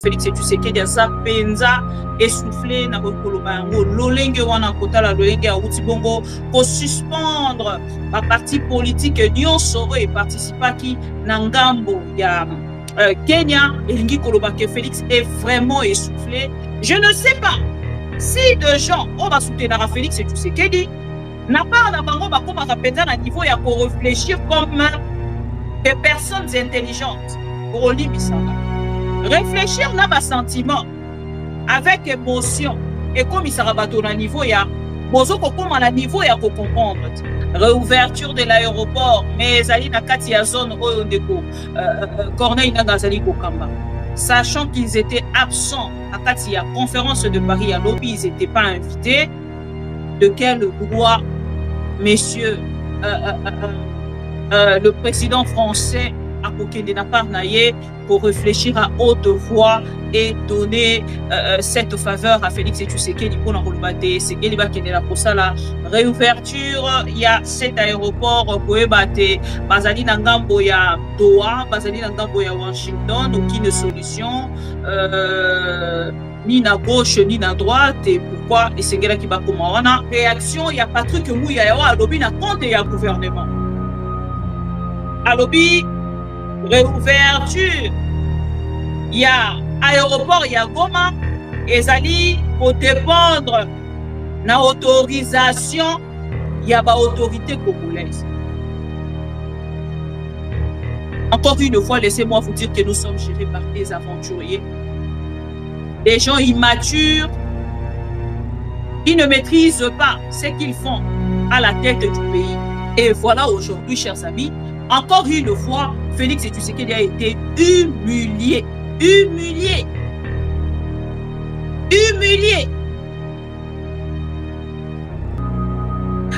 Félix Tshisekedi aza penza essoufflé na kokoloba yango lolenge wana kotala lolenge ya uti bongo ko suspendre ba parti politique nyonso oyo participaki na ngambo ya Kenya elingi koloba que Félix est vraiment essoufflé. Je ne sais pas si de gens on va soutenir Félix Tshisekedi n'a pas na bango ba komaka penza na niveau ya ko réfléchir comme des personnes intelligentes pour limbisanga. Réfléchir na ba sentiment avec émotion et comme il sera bateau na niveau ya bozo ko koma na niveau ya ko comprendre réouverture de l'aéroport mais ali na kati ya zone oyo ndeko Corneille Nangazali kokamba sachant qu'ils étaient absents à kati ya conférence de Paris à lobby ils n'étaient pas invités de quel droit messieurs le président français a kokende na parnaye pour réfléchir à haute voix et donner cette faveur à Félix Tshisekedi pour l'enrôler. C'est qu'il va quitter la pour ça la réouverture. Il y a cet aéroport pour ébattre Bazali Nangambo ya Doha, Bazali Nangambo ya Washington, aucune solution ni na gauche ni na droite. Et pourquoi et c'est qui va comment on a réaction. Il y a Patrick Mouya à lobby na compte et à gouvernement. À lobby réouverture. Il y a aéroport, il y a Goma, et Zali pour dépendre de l'autorisation, il y a l'autorité congolaise. Encore une fois, laissez-moi vous dire que nous sommes gérés par des aventuriers, des gens immatures, qui ne maîtrisent pas ce qu'ils font à la tête du pays. Et voilà aujourd'hui, chers amis, encore une fois, Félix Tshisekedi a été humilié. Humilié. Humilié.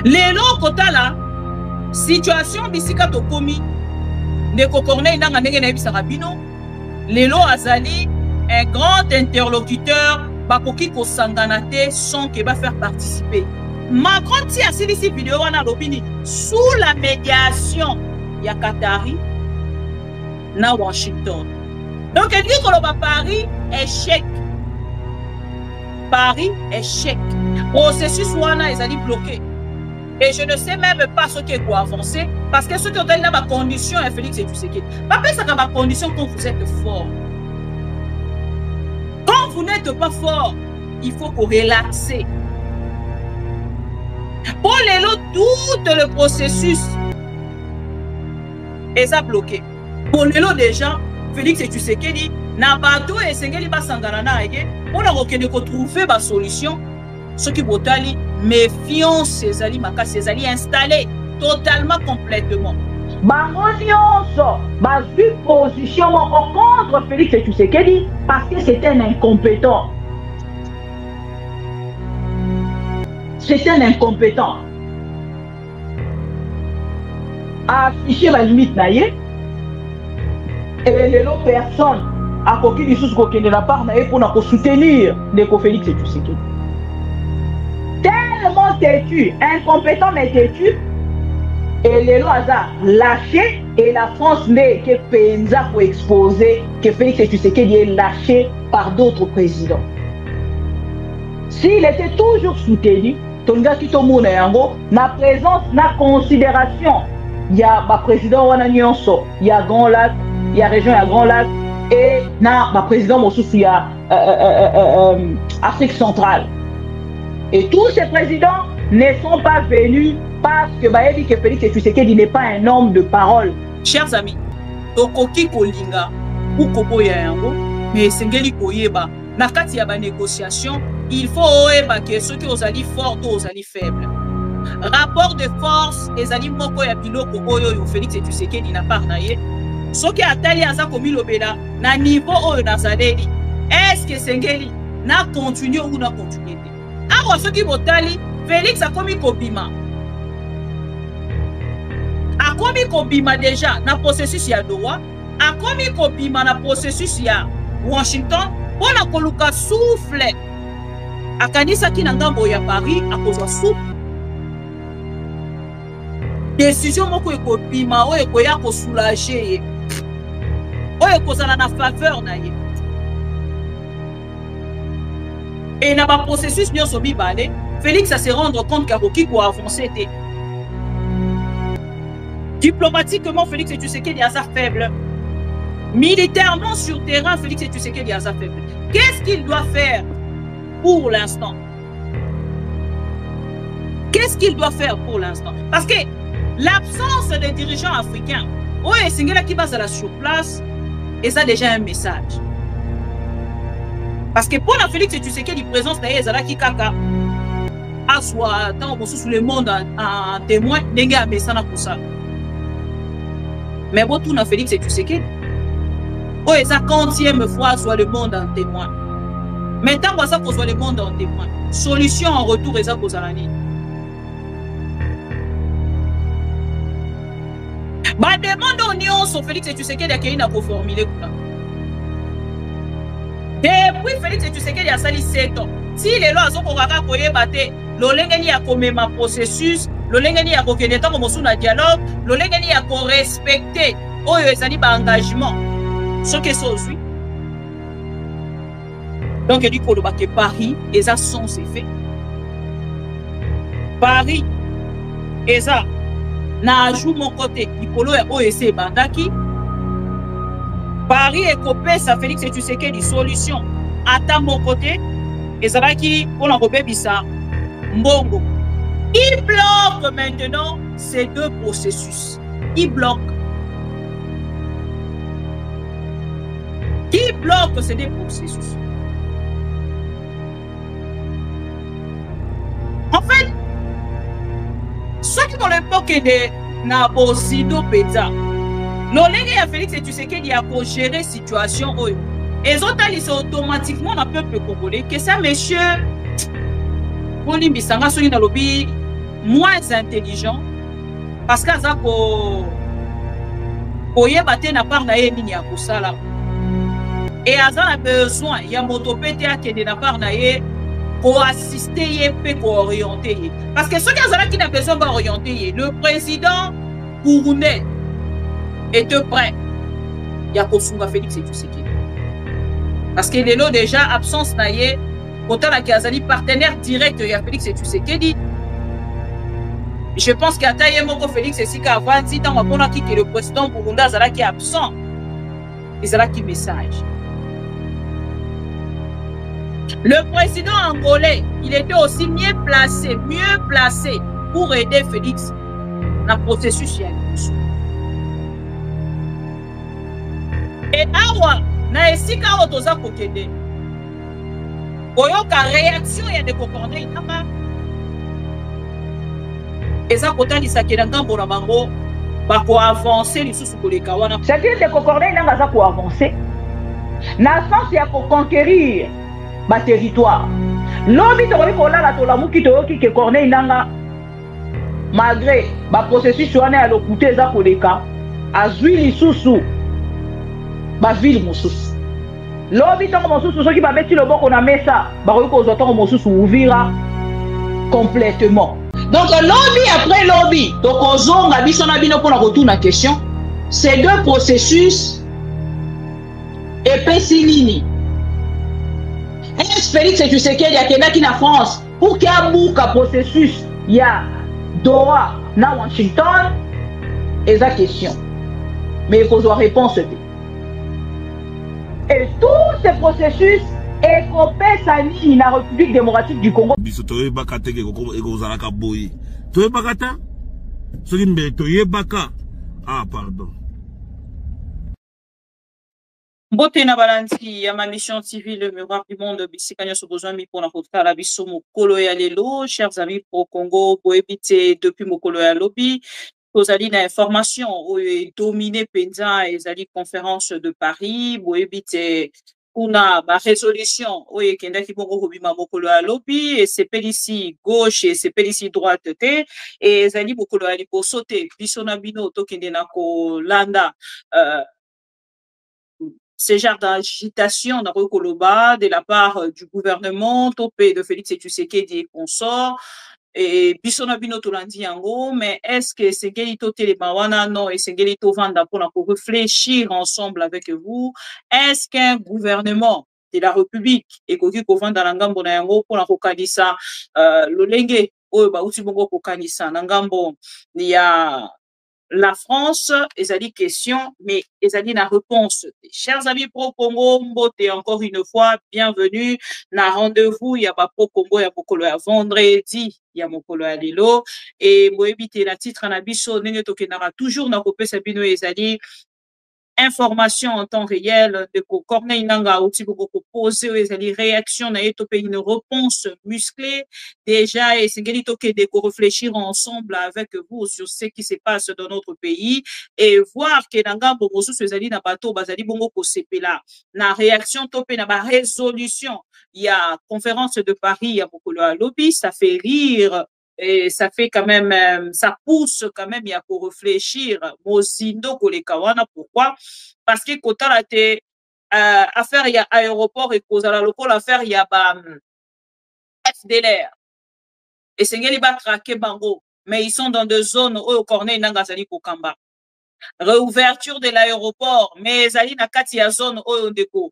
Lelo kotala situation bisika tokomi ndeko Corneille nanga ndenge na bisaka bino lelo azali un grand interlocuteur bakoki kosangana te sans que ba faire participer Macron ti asilisi vidéo wana lobini sous la médiation ya Qatari na Washington. Donc, elle dit que Paris, échec. Paris, échec. Processus wana est bloqué. Et je ne sais même pas ce qui doit avancer. Parce que ce qui est dans ma condition, Félix Tshisekedi. Pas ça dans ma condition quand vous êtes fort. Quand vous n'êtes pas fort, il faut qu'on relaxe. Pour les lots, tout le processus est bloqué. Pour les lots déjà, Félix Tshisekedi na bato esengeli basangana na ye on a retrouver ba solution ce qui botali méfiance ezali makasi ezali installé totalement complètement bango nyonso bazwi position contre Félix Tshisekedi parce que c'est un incompétent. C'est un incompétent. Afficher la limite na ye. Et les autres personnes à côté des choses qui de la part pour soutenir les Félix Tshisekedi. Tellement têtu, incompétent mais têtu, et les lois ont lâché et la France n'est que penza pour exposer que Félix Tshisekedi est lâché par d'autres présidents. S'il était toujours soutenu, Tonga Kitomouna Yango, na présence, na considération, il y a le président Wana Nyonso, il y a Grand Lac, il y a région, il y a Grand Lac, et na le président Moussous, il y a Afrique centrale. Et tous ces présidents ne sont pas venus parce que Bayebi que Félix Tshisekedi n'est pas un homme de parole. Chers amis, Tokoki Kolinga ou Koboya Yango, mais Sengeli Koyeba, na kati ya ba négociation, il faut oeba que ceux qui osali forts ou osali faibles. Rapport de force, ezali moko ya biloko oyo yo Félix Tshisekedi na parnaye. Soki atali aza komi lobela na niveau oyo nazaleli. Est-ce que Sengeli na continuer ou na continuer? Awa soki botali Félix a komi kobima. A komi kobima déjà na processus ya Doha, a komi kobima na processus ya Washington, pona koluka souffle. Akanisa ki na ngambo ya Paris akozwa souffle. Décision moko ekobima oyo ekoya ko soulager ye. Oyo ekozala na faveur na ye. Et dans le processus, Félix a se rendre compte qu'il a avancé. Diplomatiquement, Félix Tshisekedi a sa faible. Militairement, sur terrain, Félix Tshisekedi a sa faible. Qu'est-ce qu'il doit faire pour l'instant? Qu'est-ce qu'il doit faire pour l'instant? Parce que l'absence des dirigeants africains, ouais, c'est qui base à la sur place, et ça déjà un message. Parce que pour la Félix Tshisekedi, présence d'ailleurs, qui kaka, aswa, tant sous le monde en témoin, n'est pas un pour ça. Mais bon, tout na Félix Tshisekedi. Oh, et ça 40e fois soit le monde en témoin. Maintenant, on ça soit le monde en témoin. Solution en retour, et ça pour l'année. Bah, demande aux Nyons sur Félix Tshisekedi qui a formulé. Depuis Félix Tshisekedi a sali 7 ans. Si les lois sont pour battre, l'olengeni a comme ma processus, l'olengeni a comme un dialogue, l'olengeni a comme respecter, oh, ils ont un engagement. Ce que c'est aussi. Donc, il dit que Paris, et ça sont ses faits. Paris, et ça, n'a joué mon côté, il polo est OEC Bandaki. Paris est copé, ça Félix et tu sais qu'il y a des solutions. Attends mon côté, et ça va qui, on a repéré ça, Mbongo. Il bloque maintenant ces deux processus. Il bloque. Qui bloque ces deux processus? En fait, ceux qui ont l'époque de Nabosido Peta, l'olègue à Félix et tu sais qu'il y a pour gérer la situation. Et les autres, ils sont automatiquement dans le peuple congolais que ça, monsieur, Poli Mbisanga, sont dans le lobby moins intelligent parce que ça, pour y battre na part na yé à Koussala. Et Azan a besoin, il y a motopété à qui est de la part na yé pour assister et pour orienter. Parce que ceux qui ont besoin d'orienter, le président Kourouné est prêt. Il y a Kosunga Félix et tout ce qui est. Parce qu'il est là déjà, absence na yé, autant la Kazali partenaire direct, il y a Félix et tout ce qui est. Je pense qu'à taille moko Félix et Sika avant, si tant qu'on a quitté le président Burunda, Zala qui est absent, et Zala qui message. Le président angolais, il était aussi mieux placé pour aider Félix dans le processus. Et awa, na esika otoza kokende. Oyoka réaction ya de Corneille Namba. Et ça kotalisa kelanga mbona bango bako avancer lisusu koleka wana. C'est-à-dire que Corneille Namba za ko avancer. Na sens ya ko conquérir ba territoire. Lobi to ko la to muki to yoki ke Corneille Nanga malgré ba processus wana ya lokuté za koleka azui lisusu ba ville mosusu. Lobi to mosusu soki ba beti loboko na mesa ba ko zo to mosusu ouvira complètement. Donc lobby après lobby, donc on a biso na bino pour la retour na question. Ces deux processus épaissi nini. Est-ce Félix et tu sais qu'il y a quelqu'un qui est en France pour qu'il y ait un processus, il y a Doha, na Washington, et la question. Mais il faut avoir réponse. Et tous ces processus et copé sani na République démocratique du Congo. Bisotoye bakate ke ekozalaka boyi. Toye bakata? Soki mbe toye baka. Ah pardon. Mbote na balanzi ya ma mission TV le miroir du monde bisikanya so besoin mi pour na kotala biso mokolo ya lelo chers amis pro Congo boebite depuis mokolo ya lobi. Kozali na information ou dominé penza ezali conférence de Paris boebite kuna ba résolution oye kenda ki bongo kobima mokolo ya lobi et c'est ici gauche et c'est ici droite te et ezali mokolo ya liboso te biso na bino to kende na ko landa ce genre d'agitation dans le Koloba de la part du gouvernement topé de Félix Tshisekedi et consorts et bisona bino tolandi yango mais est-ce que c'est gelito telemawana non et c'est gelito vanda pour réfléchir ensemble avec vous est-ce qu'un gouvernement de la République ekoki kovanda na ngambo na yango mpona kokanisa lolenge oyo bauti bongo kokanisa na ngambo ya la France, ezali question, mais ezali na réponse. Chers amis pro Congo, mbote encore une fois, bienvenue na rendez-vous ya ba pro Congo ya mokolo ya vendredi ya mokolo ya lelo et boyebite na titre na biso ndenge tokenaka toujours na kopesa bino ezali information en temps réel de Corneille Nanga outi boko poser ezali réaction na yeto pe une réponse musclée déjà et sengeli toke de réfléchir ensemble avec vous sur ce qui se passe dans notre pays et voir que nanga bongo sous ezali na bato bazali bongo ko sepela na réaction topé na ba résolution il y a conférence de Paris ya bokolo ya lobby ça fait rire. Et ça fait quand même, ça pousse quand même, il y a pour réfléchir. Mozindo kolekawana, pourquoi? Parce que quand on a été affaire, il y a aéroport et cause à la locale affaire, il y a FDLR. Et c'est qu'ils va traquer Bango, mais ils sont dans des zones où au Corneille Nangasali Kokamba. Réouverture de l'aéroport, mais Zali Nakati a zone où on déco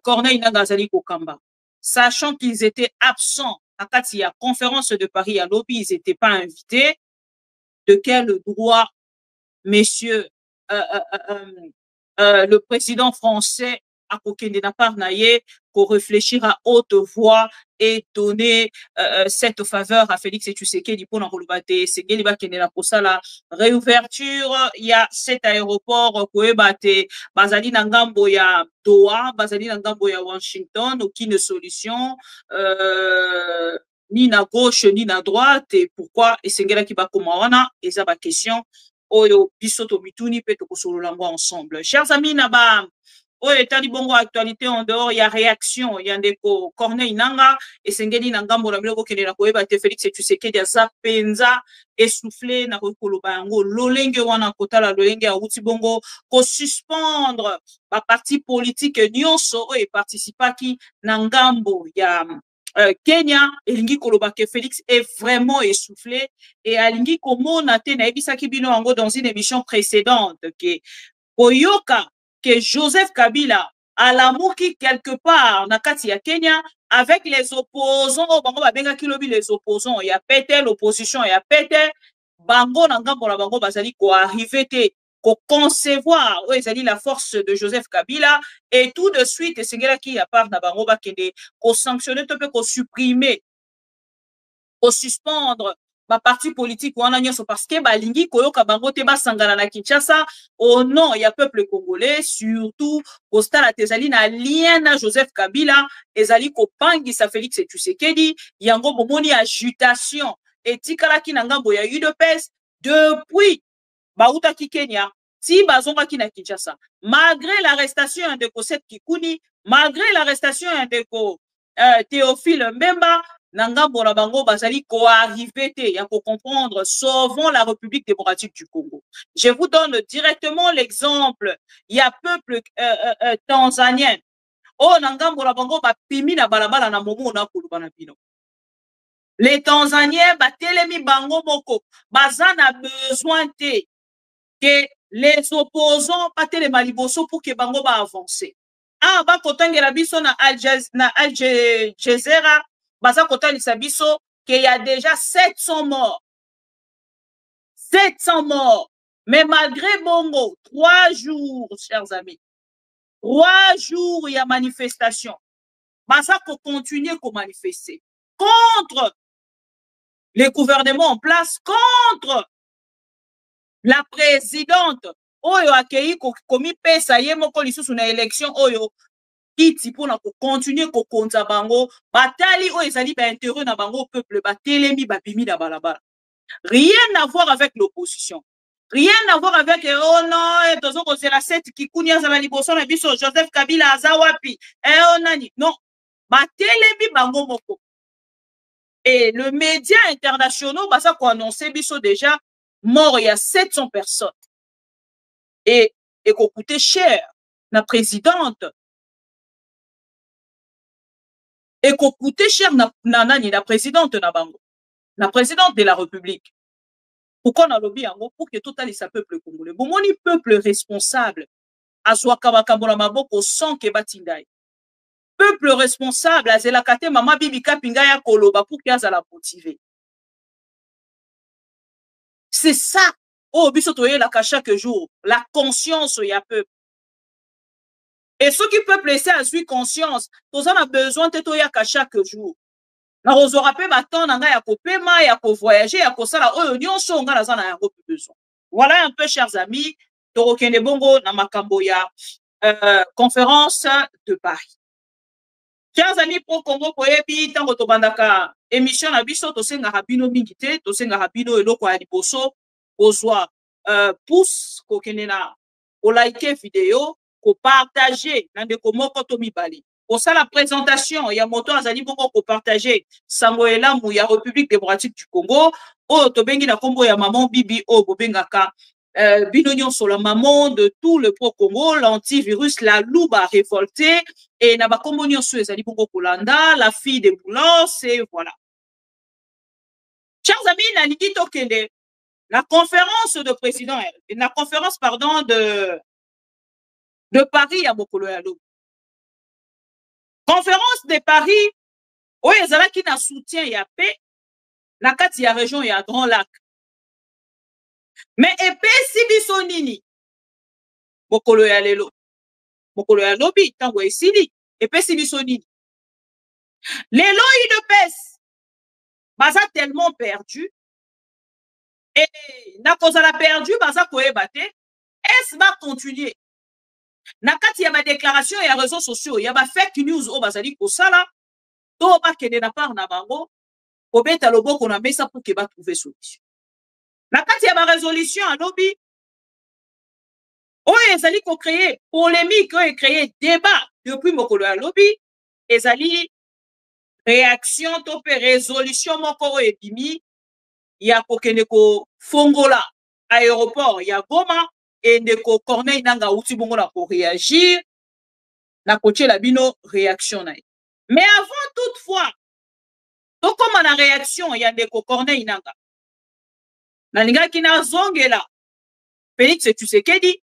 Corneille Nangasali Kokamba. Sachant qu'ils étaient absents. À il y a conférence de Paris à lobby, ils n'étaient pas invités. De quel droit, messieurs, le président français a coqué n'a pas naïe pour réfléchir à haute voix et donner cette faveur à Félix Tshisekedi pour l'enrobate. C'est Géliba qui n'est là pour ça la réouverture. Il y a cet aéroport Koebate, Bazali Nangambo ya Doha, Bazali Nangambo ya Washington, aucune solution. Ni na gauche ni na droite et pourquoi et sengela ki ba komawana et ça ba question oyo bisoto mituni pe to kosolola ngo ensemble. Chers amis na ba oyo etali bongo actualité en dehors il y a réaction il y a ndeko Corneille Nanga et sengeli na ngambo na biloko kende na koyeba te Félix Tshisekedi za penza essoufflé na koloba yango lolenge wana kotala lolenge ya uti bongo ko suspendre ba parti politique nyonso oyo participaki na ngambo ya Kenya, Elingi Kolobake Félix est vraiment essoufflé et Alingi Komona te na ebisaki bino ango dans une émission précédente que Oyoka que Joseph Kabila a l'amour qui quelque part na kati ya Kenya avec les opposants bango ba benga kilobi les opposants il y a pété l'opposition il y a pété bango na ngambo na bango bazali ko arriver te ko concevoir où ezali la force de Joseph Kabila et tout de suite sengela ki ya part na bango ba kende ko sanctionner to pe ko supprimer ko suspendre ba parti politique wana nyonso parce que ba lingi koyoka bango te ba sangana na Kinshasa au nom ya peuple congolais surtout Costa ezali na lien na Joseph Kabila ezali ko pangisa Félix Tshisekedi yango bomoni agitation etikala ki na ngambo ya UDPS depuis Bauta ki Kenya, si bazonga ki na Kinshasa, malgré l'arrestation de Kosset Kikuni, malgré l'arrestation de Théophile Mbemba, Nangambo na bango bazali ko arrivé te, ya ko comprendre, sauvons la République démocratique du Congo. Je vous donne directement l'exemple, il y a peuple tanzanien, oh Nangambo na bango ba pimi na balabala na momo na kuluba na bino. Les Tanzaniens ba telemi bango moko, bazan a besoin te que les opposants patent les maliboso pour que bango ba avancer. Ah ba kotangela biso na Al Jazeera baza kotalisa biso qu'il y a déjà 700 morts. 700 morts. Mais malgré bongo 3 jours chers amis. 3 jours il y a manifestation. Baza ko continuer ko manifester contre les gouvernements en place, contre la présidente oyo accueilli komi pesa ye moko lisusu na élection oyo kiti pona ko continuer ko konza bango batali oyo ezali ba intérêt na bango peuple batelemi babimi na balabala. Rien à voir avec l'opposition. Rien à voir avec oh non tozo ko c'est la set kikuni azala liboso na biso Joseph Kabila azawapi oh nani non batelemi bango moko. Et le média international basa ko annoncer biso déjà mort il y a 700 personnes. Et qu'on coûtait cher, la présidente. Et qu'on coûtait cher, la présidente na bango. La présidente de la République. Pourquoi on a lobby yango pour que tout le peuple congolais. Bon, mon peuple responsable. Aswa kabakabo na maboko sans que batindai. peuple responsable azelakate mama bibi kapinga ya koloba pour qu'il azala motivé. C'est ça. Oh, biso toyelaka chaque jour. La conscience ya peuple. Et ceux qui peuvent laisser à suivre conscience, tous en a besoin de toyaka chaque jour. Na ozora pe baton nga ya kopema ya ko voyager ya ko sala oyo nyonso nga na zana ya ko besoin. Voilà un peu, chers amis, torokende bongo na makambo ya conférence de Paris. Chers amis pro Congo koyebi tango tobandaka émission na biso tosenga rabino mingi te tosenga rabino eloko ya liboso kozwa pouce kokende na ko like vidéo ko partager na ndeko moko to mibali. Pour ça, la présentation, il y a moto azali bongo ko partager sango elamu ya République démocratique du Congo. O tobengi na kombo ya maman bibi o bobengaka binonyon sur la maman de tout le pro-Congo, l'antivirus, la louba révoltée, et na ba kombo nyonso ezali bongo kolanda, la fille de Boulance, et voilà. Chers amis, na ligi tokende, la conférence de président, la conférence, pardon, de Paris à Mokolo Yalo. Conférence de Paris, où ezala ki na soutien ya paix, na kati ya région ya Grand Lac. Mais epesi biso nini mokolo ya lelo mokolo ya lobi tango esili epesi biso nini lelo UDPS baza tellement perdu et na kozala perdu baza koyeba te est va continuer na kati ya ba déclaration ya réseaux sociaux ya ba fake news o bazali kosala to ba kende na part na bango obeta loboko na mesa pour que ba trouver solution. Na kati ya ba résolution à lobby, oyo ezali ko créer polémique, oyo créer débat depuis mokolo ya lobby, ezali réaction to pe résolution moko oyo ebimi ya kokende ko fongola aéroport ya Goma et ndeko Corneille Nangaa uti bongo na ko réagir na kotiela bino réaction na ye. Mais avant toutefois, to comme na réaction ya ndeko Corneille Nangaa nalingaki na zongela Félix Tshisekedi,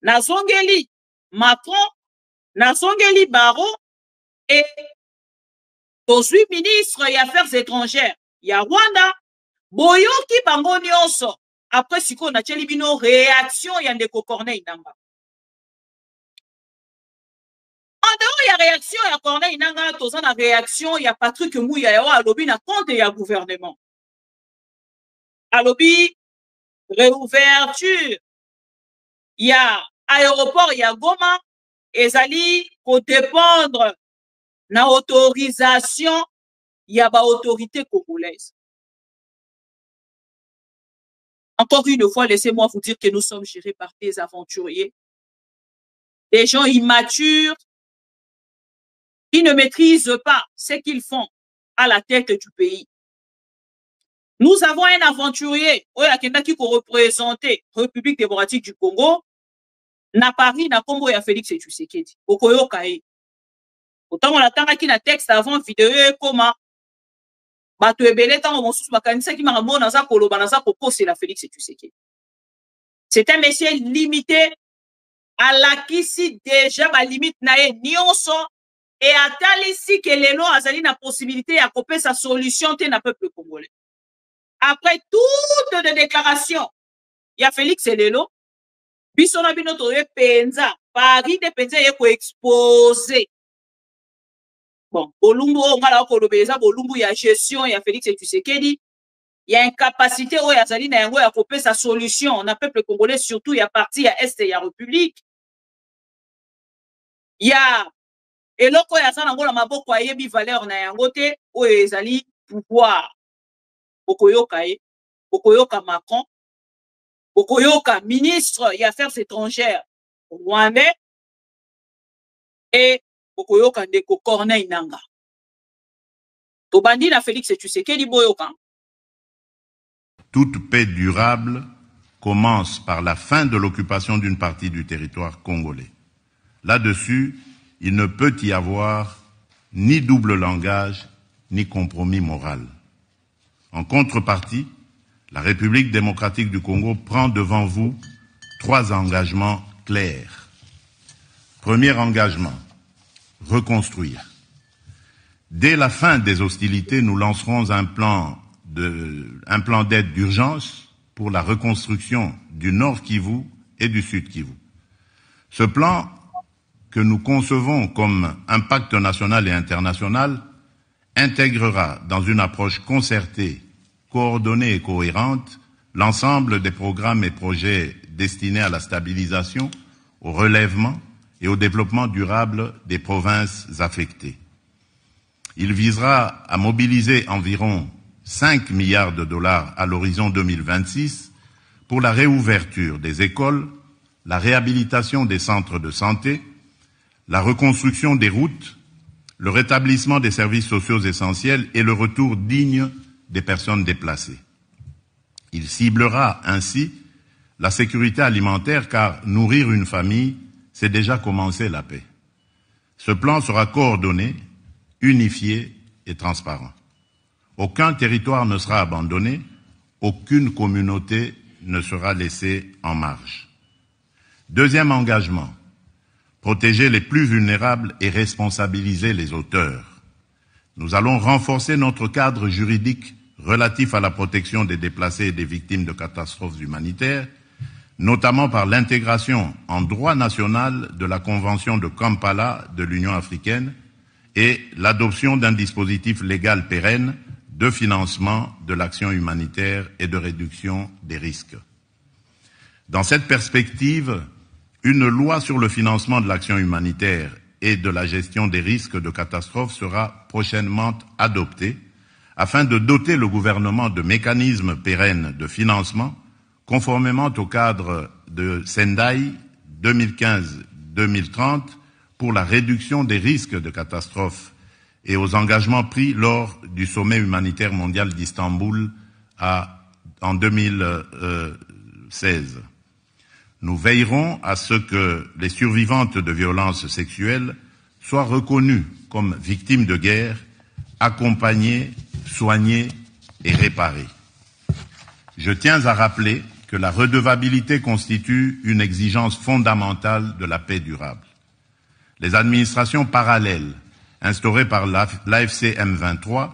na zongeli Macron, na zongeli Barrot et tozwi ministre ya affaires étrangères ya Rwanda boyoki bango nyonso après siko na tcheli bino réaction ya ndeko Corneille Nangaa. En dehors ya réaction ya Corneille Nangaa toza na réaction ya Patrick Mouya ya alobi na compte ya gouvernement. Alobi réouverture ya aéroport ya Goma ezali ko dépendre na autorisation ya ba autorité congolaise. Encore une fois, laissez-moi vous dire que nous sommes gérés par des aventuriers, des gens immatures qui ne maîtrisent pas ce qu'ils font à la tête du pays. Nous avons un aventurier qui représenter République démocratique du Congo na Paris na Congo ya Félix Tshisekedi. Okoyoka e. Autant on attend qui na texte avant vidéo comment bato ebele tango mosusu bakanisa ki makambo na za koloba na za koposer la Félix Tshisekedi. C'est un monsieur limité à la kisi déjà ba limite na ye nyonso et atalisi que lelo azali na possibilité ya koper sa solution te na peuple congolais. Après toutes les déclarations, il y a Félix Lelo, bisona bino toye penza, Paris de penza yeko exposé. Bon, bolumbu o ngala ko lobeza bolumbu ya gestion ya Félix Tshisekedi, il y a incapacité o ya zali na yango ya koper sa solution na peuple congolais surtout ya parti ya est ya République. Il y a eloko ya sana ngola maboko ayebi valeur na yango te o ezali pouvoir. Okoyoka e, Okoyoka Macron, Okoyoka ministre des Affaires étrangères rwandais et Okoyoka ndeko Corneille Nangaa. Tobandi na Félix Tshisekedi boyoka. Toute paix durable commence par la fin de l'occupation d'une partie du territoire congolais. Là-dessus, il ne peut y avoir ni double langage, ni compromis moral. En contrepartie, la République démocratique du Congo prend devant vous 3 engagements clairs. Premier engagement, reconstruire. Dès la fin des hostilités, nous lancerons un plan d'aide d'urgence pour la reconstruction du Nord Kivu et du Sud Kivu. Ce plan, que nous concevons comme un pacte national et international, intégrera dans une approche concertée, coordonnée et cohérente l'ensemble des programmes et projets destinés à la stabilisation, au relèvement et au développement durable des provinces affectées. Il visera à mobiliser environ 5 milliards de dollars à l'horizon 2026 pour la réouverture des écoles, la réhabilitation des centres de santé, la reconstruction des routes, le rétablissement des services sociaux essentiels et le retour digne des personnes déplacées. Il ciblera ainsi la sécurité alimentaire car nourrir une famille, c'est déjà commencer la paix. Ce plan sera coordonné, unifié et transparent. Aucun territoire ne sera abandonné, aucune communauté ne sera laissée en marge. Deuxième engagement, protéger les plus vulnérables et responsabiliser les auteurs. Nous allons renforcer notre cadre juridique relatif à la protection des déplacés et des victimes de catastrophes humanitaires, notamment par l'intégration en droit national de la Convention de Kampala de l'Union africaine et l'adoption d'un dispositif légal pérenne de financement de l'action humanitaire et de réduction des risques. Dans cette perspective, une loi sur le financement de l'action humanitaire et de la gestion des risques de catastrophes sera prochainement adoptée afin de doter le gouvernement de mécanismes pérennes de financement conformément au cadre de Sendai 2015-2030 pour la réduction des risques de catastrophes et aux engagements pris lors du sommet humanitaire mondial d'Istanbul en 2016. Nous veillerons à ce que les survivantes de violences sexuelles soient reconnues comme victimes de guerre, accompagnées, soignées et réparées. Je tiens à rappeler que la redevabilité constitue une exigence fondamentale de la paix durable. Les administrations parallèles instaurées par l'AFC M23,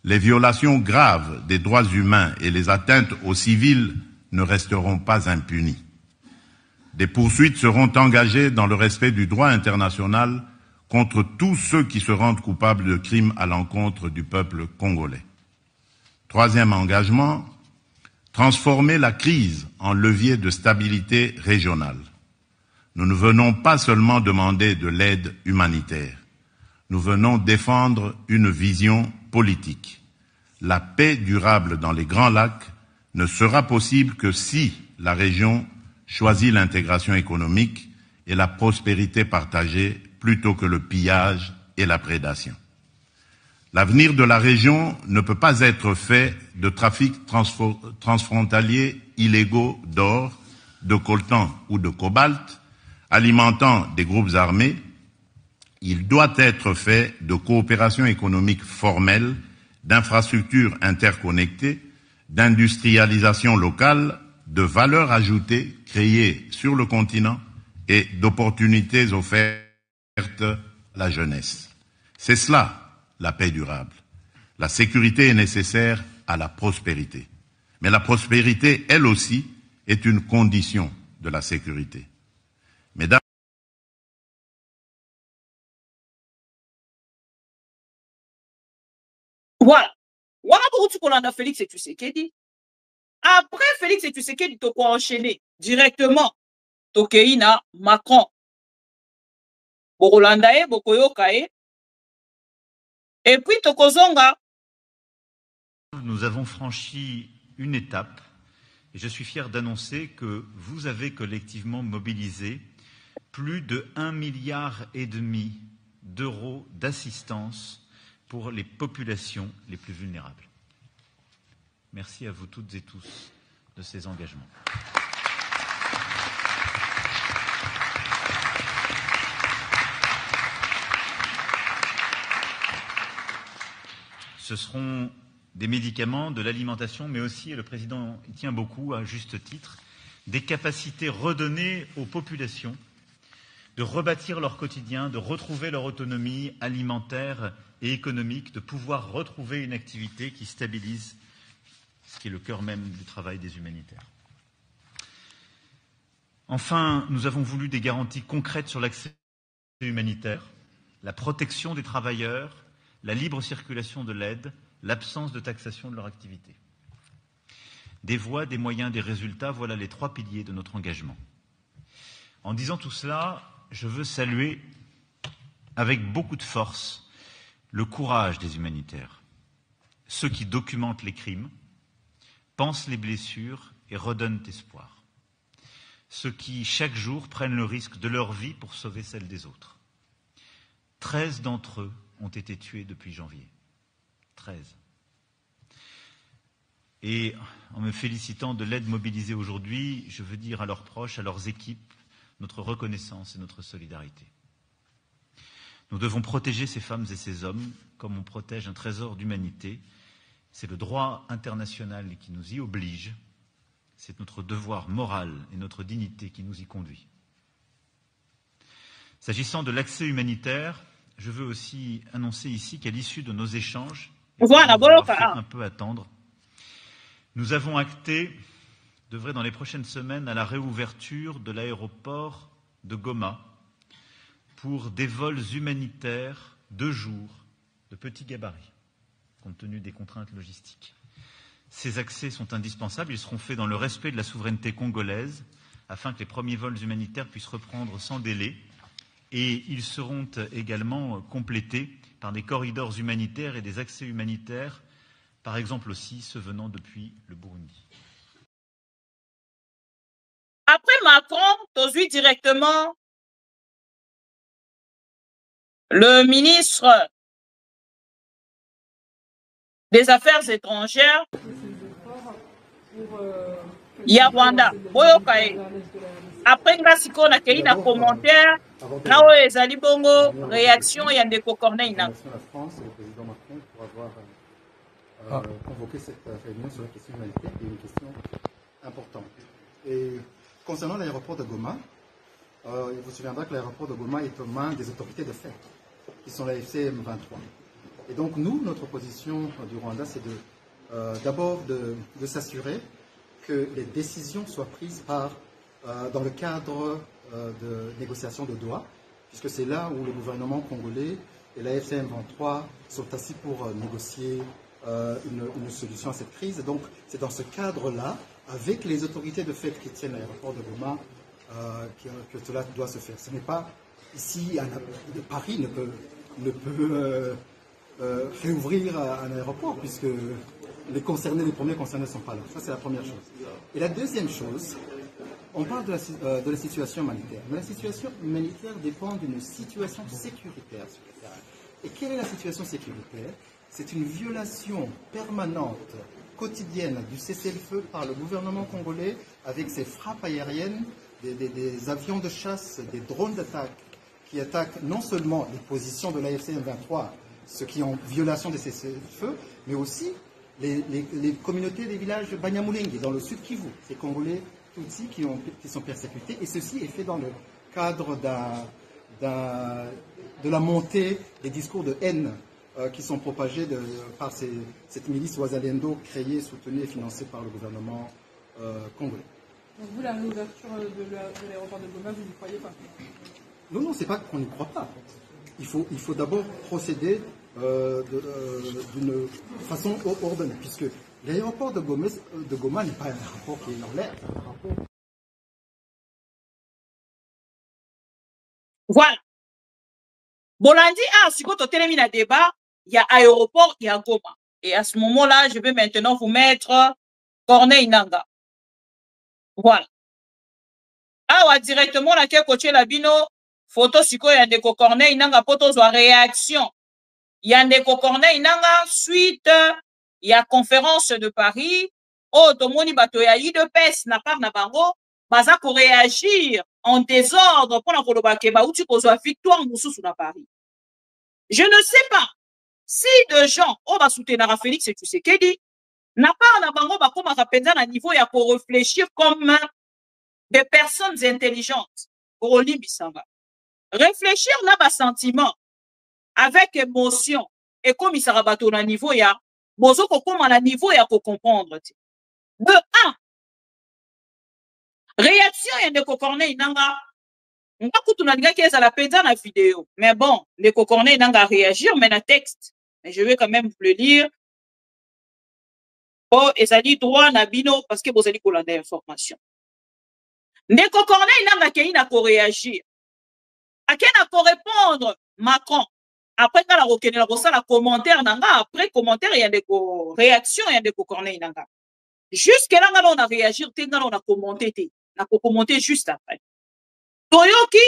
les violations graves des droits humains et les atteintes aux civils ne resteront pas impunies. Des poursuites seront engagées dans le respect du droit international contre tous ceux qui se rendent coupables de crimes à l'encontre du peuple congolais. Troisième engagement, transformer la crise en levier de stabilité régionale. Nous ne venons pas seulement demander de l'aide humanitaire, nous venons défendre une vision politique. La paix durable dans les Grands Lacs ne sera possible que si la région choisit l'intégration économique et la prospérité partagée plutôt que le pillage et la prédation. L'avenir de la région ne peut pas être fait de trafics transfrontaliers illégaux d'or, de coltan ou de cobalt, alimentant des groupes armés. Il doit être fait de coopération économique formelle, d'infrastructures interconnectées, d'industrialisation locale, de valeur ajoutée créée sur le continent et d'opportunités offertes à la jeunesse. C'est cela, la paix durable. La sécurité est nécessaire à la prospérité. Mais la prospérité, elle aussi, est une condition de la sécurité. Mesdames, voilà. Voilà pour tout qu'on a Félix et Tshisekedi. Après Félix et Tshisekedi, tu peux enchaîner directement. Tokeina Macron. Borolandae, Bokoyokae. Et puis Tokozonga. Nous avons franchi une étape et je suis fier d'annoncer que vous avez collectivement mobilisé plus de 1,5 milliard d'euros d'assistance pour les populations les plus vulnérables. Merci à vous toutes et tous de ces engagements. Ce seront des médicaments, de l'alimentation, mais aussi, et le Président y tient beaucoup, à juste titre, des capacités redonnées aux populations de rebâtir leur quotidien, de retrouver leur autonomie alimentaire et économique de pouvoir retrouver une activité qui stabilise ce qui est le cœur même du travail des humanitaires. Enfin, nous avons voulu des garanties concrètes sur l'accès humanitaire, la protection des travailleurs, la libre circulation de l'aide, l'absence de taxation de leur activité. Des voies, des moyens, des résultats, voilà les 3 piliers de notre engagement. En disant tout cela, je veux saluer avec beaucoup de force le courage des humanitaires, ceux qui documentent les crimes, pensent les blessures et redonnent espoir, ceux qui, chaque jour, prennent le risque de leur vie pour sauver celle des autres. 13 d'entre eux ont été tués depuis janvier. 13. Et en me félicitant de l'aide mobilisée aujourd'hui, je veux dire à leurs proches, à leurs équipes, notre reconnaissance et notre solidarité. Nous devons protéger ces femmes et ces hommes comme on protège un trésor d'humanité. C'est le droit international qui nous y oblige. C'est notre devoir moral et notre dignité qui nous y conduit. S'agissant de l'accès humanitaire, je veux aussi annoncer ici qu'à l'issue de nos échanges, voilà, un peu attendre, nous avons acté, devrait dans les prochaines semaines, à la réouverture de l'aéroport de Goma pour des vols humanitaires 2 jours de petit gabarit, compte tenu des contraintes logistiques. Ces accès sont indispensables, ils seront faits dans le respect de la souveraineté congolaise, afin que les premiers vols humanitaires puissent reprendre sans délai, et ils seront également complétés par des corridors humanitaires et des accès humanitaires, par exemple aussi ceux venant depuis le Burundi. Après Macron, Tozui directement le ministre des Affaires étrangères, Rwanda. Après Ngasiko na kei na commentaire, là où ezali bongo réaction ya ndeko Corneille na. La France et le président Macron pour avoir convoqué cette réunion sur la question humanitaire, qui est une question importante. Et concernant l'aéroport de Goma, il vous souviendra que l'aéroport de Goma est aux mains des autorités de fait, qui sont la FCM 23. Et donc nous, notre position du Rwanda, c'est d'abord de s'assurer que les décisions soient prises dans le cadre de négociations de Doha, puisque c'est là où le gouvernement congolais et la FCM 23 sont assis pour négocier une solution à cette crise. Et donc c'est dans ce cadre-là, avec les autorités de fait qui tiennent l'aéroport de Goma, que cela doit se faire. Ce n'est pas ici, Paris ne peut réouvrir un aéroport, puisque les premiers concernés ne sont pas là. Ça, c'est la première chose. Et la deuxième chose, on parle de la situation humanitaire. Mais la situation humanitaire dépend d'une situation sécuritaire sur le terrain. Et quelle est la situation sécuritaire? C'est une violation permanente, quotidienne, du cessez-le-feu par le gouvernement congolais, avec ses frappes aériennes, des avions de chasse, des drones d'attaque, qui attaquent non seulement les positions de l'AFC M23, ceux qui ont violation des cessez-le-feu, mais aussi les communautés des villages Banyamulenge, dans le sud Kivu, ces Congolais Tutsis qui sont persécutés. Et ceci est fait dans le cadre de la montée des discours de haine qui sont propagés par cette milice Wazalendo créée, soutenue et financée par le gouvernement congolais. Donc vous, la réouverture de l'aéroport de Goma, vous n'y croyez pas? Non, c'est pas qu'on n'y croit pas. Il faut d'abord procéder d'une façon ordonnée, puisque l'aéroport de Goma n'est pas un aéroport qui est dans l'air. Voilà. Bolandi si quand on mis le débat, il y a aéroport, il y a Goma. Et à ce moment-là, je vais maintenant vous mettre Corneille Nangaa. Voilà. Directement, là, coaché la bino, photo siko yandeko Corneille Nangaa, poto zwa réaction. Yandeko Corneille Nangaa, suite, il y a conférence de Paris, tomoni bato ya IDPS na part na bango, baza ko réagir en désordre pour la kolobake ba uti kozwa victoire mususu na Paris. Je ne sais pas si de gens va soutenir Félix Tshisekedi na part na bango ba koma penza na niveau ya ko réfléchir comme des personnes intelligentes pour Olimbisanga. Réfléchir na ba sentiment avec émotion et comme il sera bateau na niveau ya bozo ko comme na niveau ya ko comprendre. De 1 réaction ya ndeko Corneille nanga ngakutu na linga keza la penza na vidéo. Mais bon, ndeko Corneille nanga réagir mais na texte. Mais je vais quand même vous le lire. Oh, ezali droit na bino parce que vous allez kolanda information. Ndeko Corneille nanga kei na ko réagir. Akena ko répondre Macron. Après quand la rokene la kosa la commentaire nanga après commentaire ya ndeko réaction ya ndeko Corneille nanga. Jusque là on a réagir tenga on a commenté te. Na ko commenter juste après. Toyoki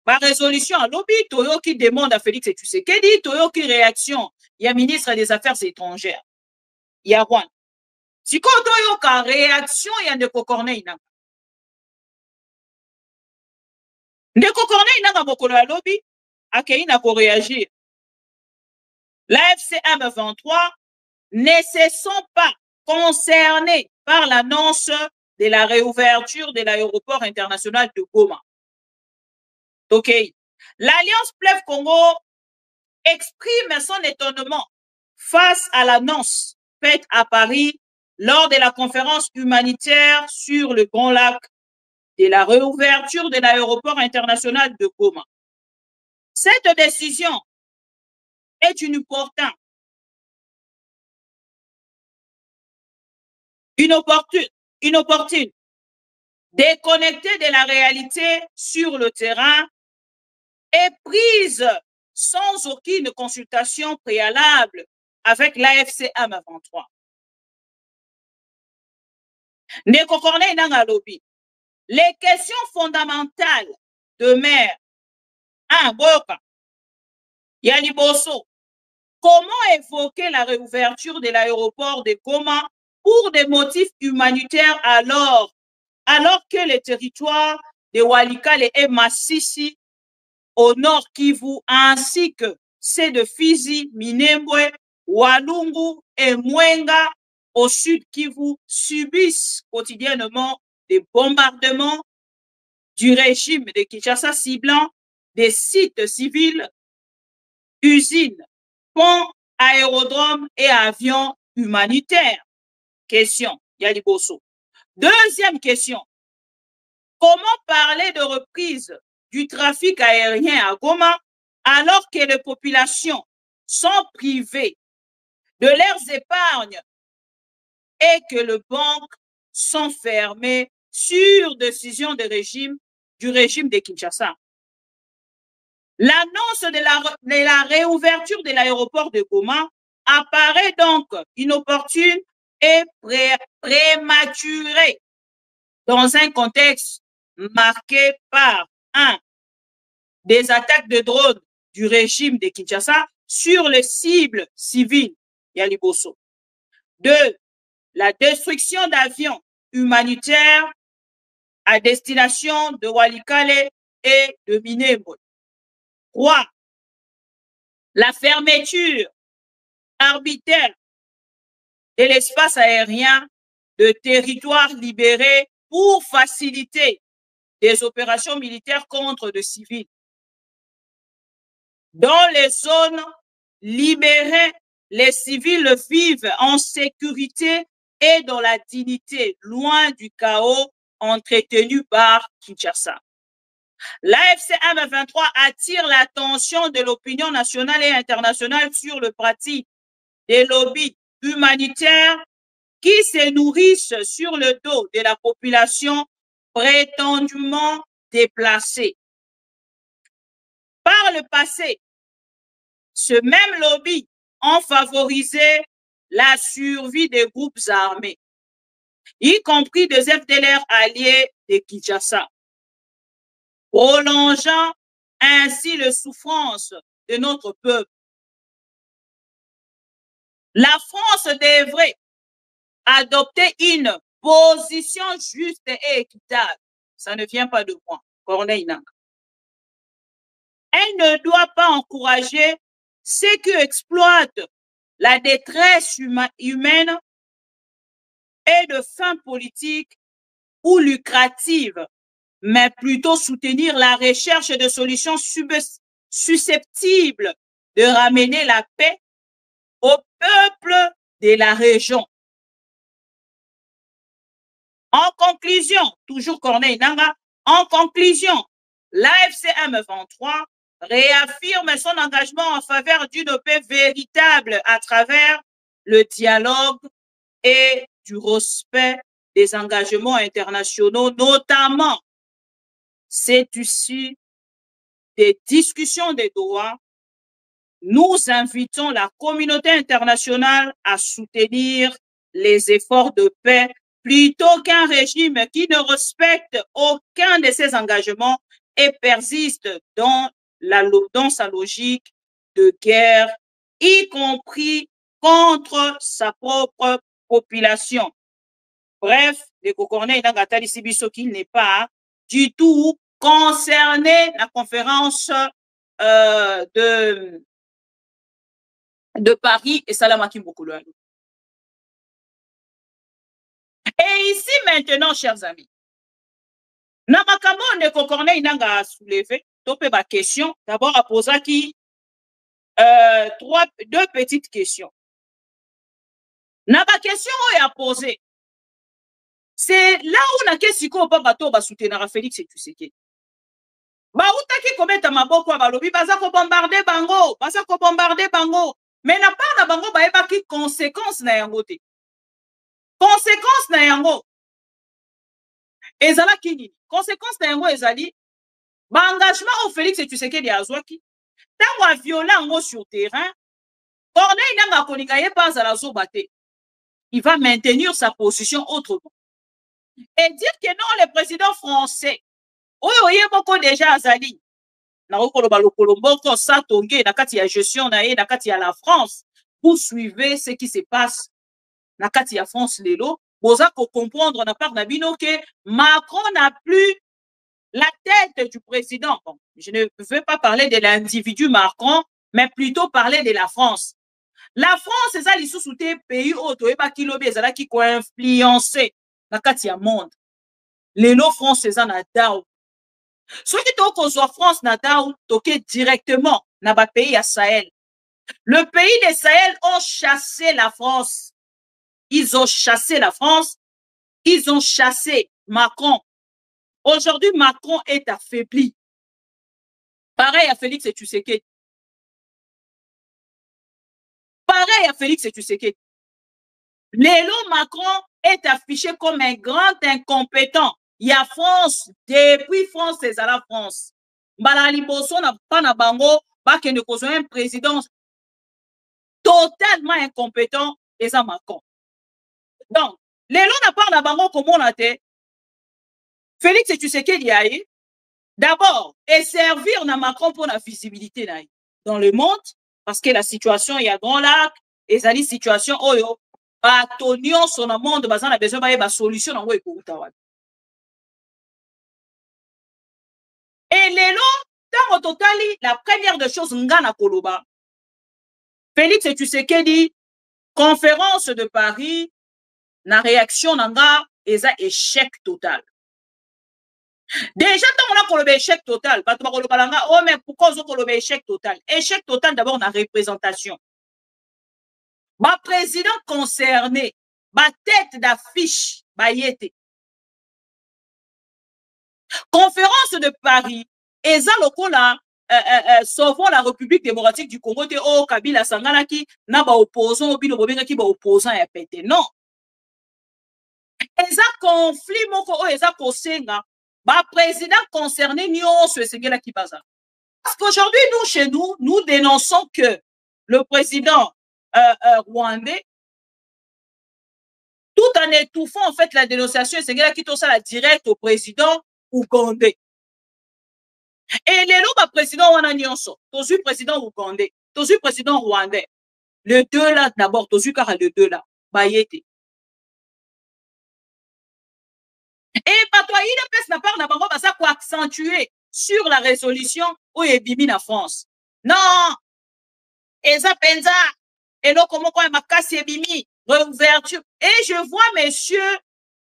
ma résolution à lobby Toyoki demande à Félix Tshisekedi Toyoki réaction il y a ministre des Affaires étrangères. Il y a one. Si Toyoka réaction il y a ndeko Corneille nanga. Ndeko Corneille nanga mokolo ya lobby akei na ko réagir. L'AFC M23 ne se sont pas concernés par l'annonce de la réouverture de l'aéroport international de Goma. Ok. L'Alliance Fleuve Congo exprime son étonnement face à l'annonce faite à Paris lors de la conférence humanitaire sur le Grand Lac de la réouverture de l'aéroport international de Goma. Cette décision est inopportune, déconnectée de la réalité sur le terrain et prise sans aucune consultation préalable avec l'AFC M23. Ndeko Corneille nanga lobi. Les questions fondamentales demeurent. Boyoka. Yani Bosso. Comment évoquer la réouverture de l'aéroport de Goma pour des motifs humanitaires alors que le territoire de Walikale et Massissi au nord Kivu ainsi que ceux de Fizi, Minembwe, Walungu et Mwenga au sud Kivu subissent quotidiennement des bombardements du régime de Kinshasa ciblant des sites civils, usines, ponts, aérodromes et avions humanitaires. Question, Yali Bosso. Deuxième question. Comment parler de reprise du trafic aérien à Goma alors que les populations sont privées de leurs épargnes et que les banques sont fermées sur décision du régime de Kinshasa? L'annonce de la réouverture de l'aéroport de Goma apparaît donc inopportune et prématurée dans un contexte marqué par 1. Des attaques de drones du régime de Kinshasa sur les cibles civiles, Yali Bosso. 2. La destruction d'avions humanitaires à destination de Walikale et de Minembwe. 3. La fermeture arbitraire de l'espace aérien de territoires libérés pour faciliter des opérations militaires contre des civils. Dans les zones libérées, les civils vivent en sécurité et dans la dignité, loin du chaos entretenu par Kinshasa. L'AFC M23 attire l'attention de l'opinion nationale et internationale sur le pratique des lobbies humanitaires qui se nourrissent sur le dos de la population prétendument déplacée. Par le passé, ce même lobby ont favorisé la survie des groupes armés, y compris des FDLR alliés de Kinshasa, prolongeant ainsi les souffrances de notre peuple. La France devrait adopter une position juste et équitable. Ça ne vient pas de moi, Corneille Nangaa. Elle ne doit pas encourager ceux qui exploitent la détresse humaine et de fins politiques ou lucratives, mais plutôt soutenir la recherche de solutions susceptibles de ramener la paix au peuple de la région. En conclusion, toujours Corneille Nangaa, en conclusion, l'AFC M23 réaffirme son engagement en faveur d'une paix véritable à travers le dialogue et du respect des engagements internationaux, notamment c'est issu des discussions des Doha. Nous invitons la communauté internationale à soutenir les efforts de paix plutôt qu'un régime qui ne respecte aucun de ses engagements et persiste dans sa logique de guerre, y compris contre sa propre population. Bref, le Corneille Nangaa Talisi biso qu'il n'est pas du tout concerné la conférence de Paris et Salamaki Mbokolo. Et ici maintenant, chers amis, Namakambo Ndeko Corneille Nangaa a soulevé ma question. D'abord, à poser deux petites questions. Naba question à poser. C'est là où na kesiko pa bato ba soutenir Félix Tshisekedi. Ba utaki kometa maboko ba lobi baza ko bombarder bango, mais na pas na bango ba eba ki conséquence na yango te. Conséquence na yango ezala kini? Conséquence na yango ezali ba engagement au Félix Tshisekedi azwaki tango a violer yango sur terrain. Corneille Nangaa kolinga ye pas à la zobate. Il va maintenir sa position autrement. Et dire que non, le président français, oye moko déjà azali, na okoloba lokolombo sa tonge na kati ya gestion na ye na kati ya la France. Vous suivez ce qui se passe na kati ya France lelo, boza ko comprendre na part na bino que Macron n'a plus la tête du président. Bon, je ne veux pas parler de l'individu Macron, mais plutôt parler de la France. La France, c'est ça, les sous-soutés pays auto et pas qui lobby, c'est là qui ko influencer na kati ya monde. Les lots français en a down. Ceux qui t'ont qu'on soit France na down, toqué directement na ba pays à Sahel. Le pays des Sahel ont chassé la France. Ils ont chassé la France. Ils ont chassé Macron. Aujourd'hui, Macron est affaibli. Pareil à Félix Tshisekedi. Pareil à Félix Tshisekedi. Lélo Macron est affiché comme un grand incompétent. Il y a France, depuis France, c'est à la France. Balali Bosso n'a pas na bango, que ne cause un président totalement incompétent, et ça Macron. Donc, Lélo n'a pas na bango comme on a été. Félix Tshisekedi aïe, d'abord, et servir na Macron pour la visibilité dans le monde, parce que la situation, il y a Grand Lac, et ça dit situation, oh yo, Batonion, son monde, bazan a besoin de solution en pour Outawa. Et Lélo, dans au total, la première des choses, Ngana Koloba. Félix Tshisekedi, conférence de Paris, la réaction Nanga, et ça échec total. Déjà, tant on a échec total, oh, mais pourquoi on a échec total? Échec total d'abord dans la représentation. Ma président concerné, ma tête d'affiche, ma yété. Conférence de Paris, et ça, le sauvons la République démocratique du Congo, oh, Kabila Sangana qui n'a pas opposant, ou bien qui va opposant et pété. Non. Et ça, conflit, moko, et ça, kosenga, ma président concerné, nyo, ce là qui basa. Parce qu'aujourd'hui, nous, chez nous, nous dénonçons que le président rwandais, tout en étouffant en fait la dénonciation, c'est là qui ça la direct au président ougandais. Et les lots, président Wananyonso, tozu président ougandais, tozu président rwandais. Les deux là, d'abord, tozu car les deux là, bayete. Et patoyer de peste n'a pas d'abord ça pour accentuer sur la résolution où est bimi la France. Non! Et ça pensa. Et donc, comment quoi, ma casse est bimi, réouverture. Et je vois monsieur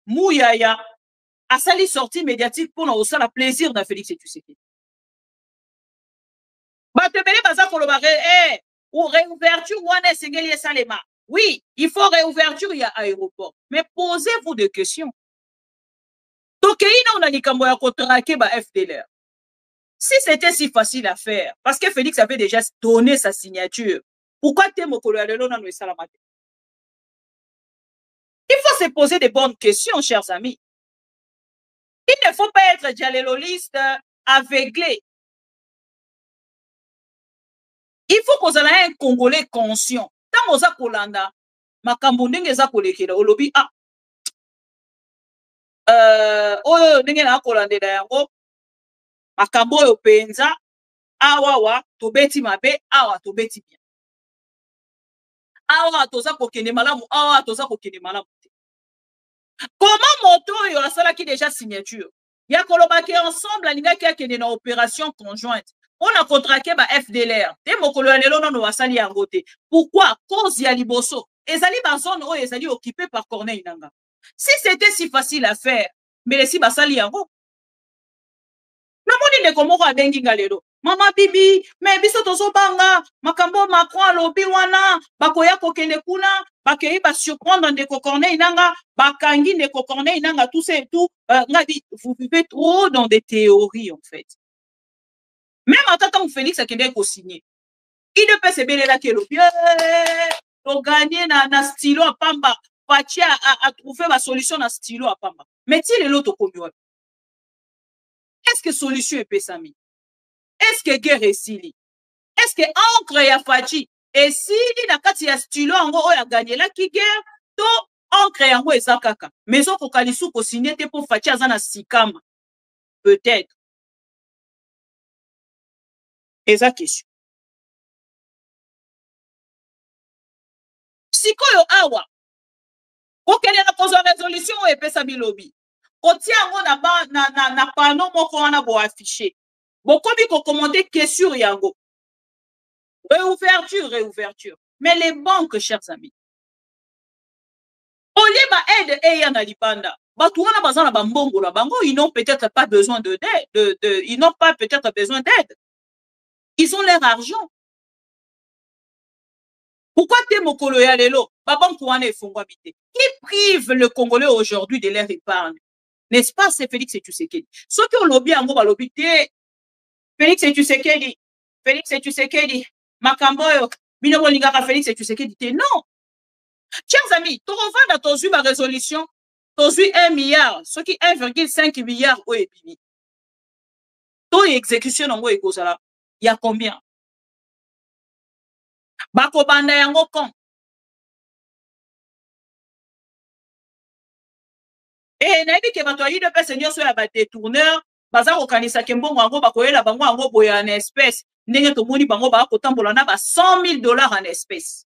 Mouyaya à sa sortie médiatique pour nous aussi la plaisir d'un Félix Tshisekedi. Bah, te belé, baza kolobare, ou réouverture wana sengeli salema. Oui, il faut réouverture il y a aéroport. Mais posez-vous des questions. Donc on a dit qu'on a contraqué ba FDLR. Si c'était si facile à faire, parce que Félix avait déjà donné sa signature, pourquoi t'es mokolo ya lelo na no salamate? Il faut se poser des bonnes questions, chers amis. Il ne faut pas être dialéloliste aveuglé. Il faut qu'on ait un Congolais conscient. Tant qu'on a kolanda, makambo ndenge za kolekela olobi oyo ndenge na kolandela yango makambo oyo penza awa tobeti mabe awa tobeti bien. Awa toza kokende malamu awa toza kokende malamu. Comment moto yo asalaki déjà signature? Ya kolobaki ensemble alingaki akende na opération conjointe. On a contraqué ba FDLR. Te mokolo ya lelo nono wasali yango te. Pourquoi? Cause ya liboso. Ezali ba zone oyo ezali occupée par Corneille Nangaa. Si c'était si facile à faire, mais les si basali yango. Na moni ne komoko abengi ngalelo. Mama bibi, mais biso tozo banga, makambo Macron alobi wana, bakoya kokende kuna, bakei ba surprendre ndeko Corneille Nangaa, bakangi ndeko Corneille Nangaa, tout ça et tout. Vous vivez trop dans des théories en fait. Même en tant que Félix a quelqu'un qui signé. Il ne peut se béler là que le bien. On gagne na stylo à Pamba. Pachi a trouvé ma solution na stylo à Pamba. Mais il est l'autre commun. Est-ce que solution est pesami? Est-ce que guerre est sili? Est-ce que encre ya Fachi? Et si il n'a qu'à tirer stylo en gros a gagné là qui guerre, to encre ya ngo ezakaka. Mais on kokalisu ko signé te pour Fachi azana sikama. Peut-être. Eza question. Sikoyo awa. Kokende na kozo résolution ou epesa bilobi. Kotia yango na panneau moko wana bo affiché. Bokobi ko commenter question yango. Réouverture. Mais les banques, chers amis. Oliba aide eya na libanda. Batu wana bazana bambongo la bango, ils n'ont peut-être pas besoin ils n'ont pas peut-être besoin d'aide. Ils ont leur argent. Pourquoi t'es mokolo ya lelo? Qui prive le Congolais aujourd'hui de leur épargne? N'est-ce pas, c'est Félix Tshisekedi? Ceux qui ont lobby en gros, lobby, Félix Tshisekedi, Makamboyo, Minobo Lingara, Félix Tshisekedi, non. Chers amis, tu revends dans ton ma résolution, ton 1 milliard, ce qui 1,5 milliard, où est fini. Ton exécution en gros, il y a combien? Bako banda yango kon. Et nabi ke bato yi de pese nyoso ya ba détourneur, baza ko kanisa ke mbongo yango bakoyela bango yango boya en espèce. Ndenge to moni bango ba ko tambola na ba $100,000 en espèce.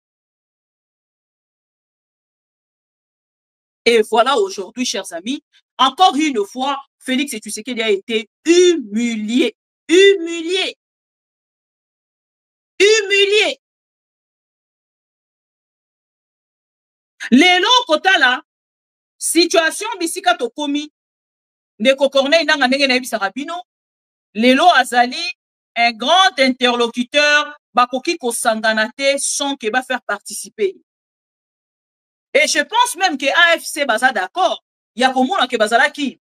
Et voilà aujourd'hui, chers amis, encore une fois, Félix Tshisekedi a été humilié. Lelo kotala situation bisika tokomi ndeko Corneille Nangaa ndenge na bisaka bino lelo azali un grand interlocuteur bakoki kosangana te sans que ba faire participer. Et je pense même que AFC baza d'accord, ya komona ke bazala ki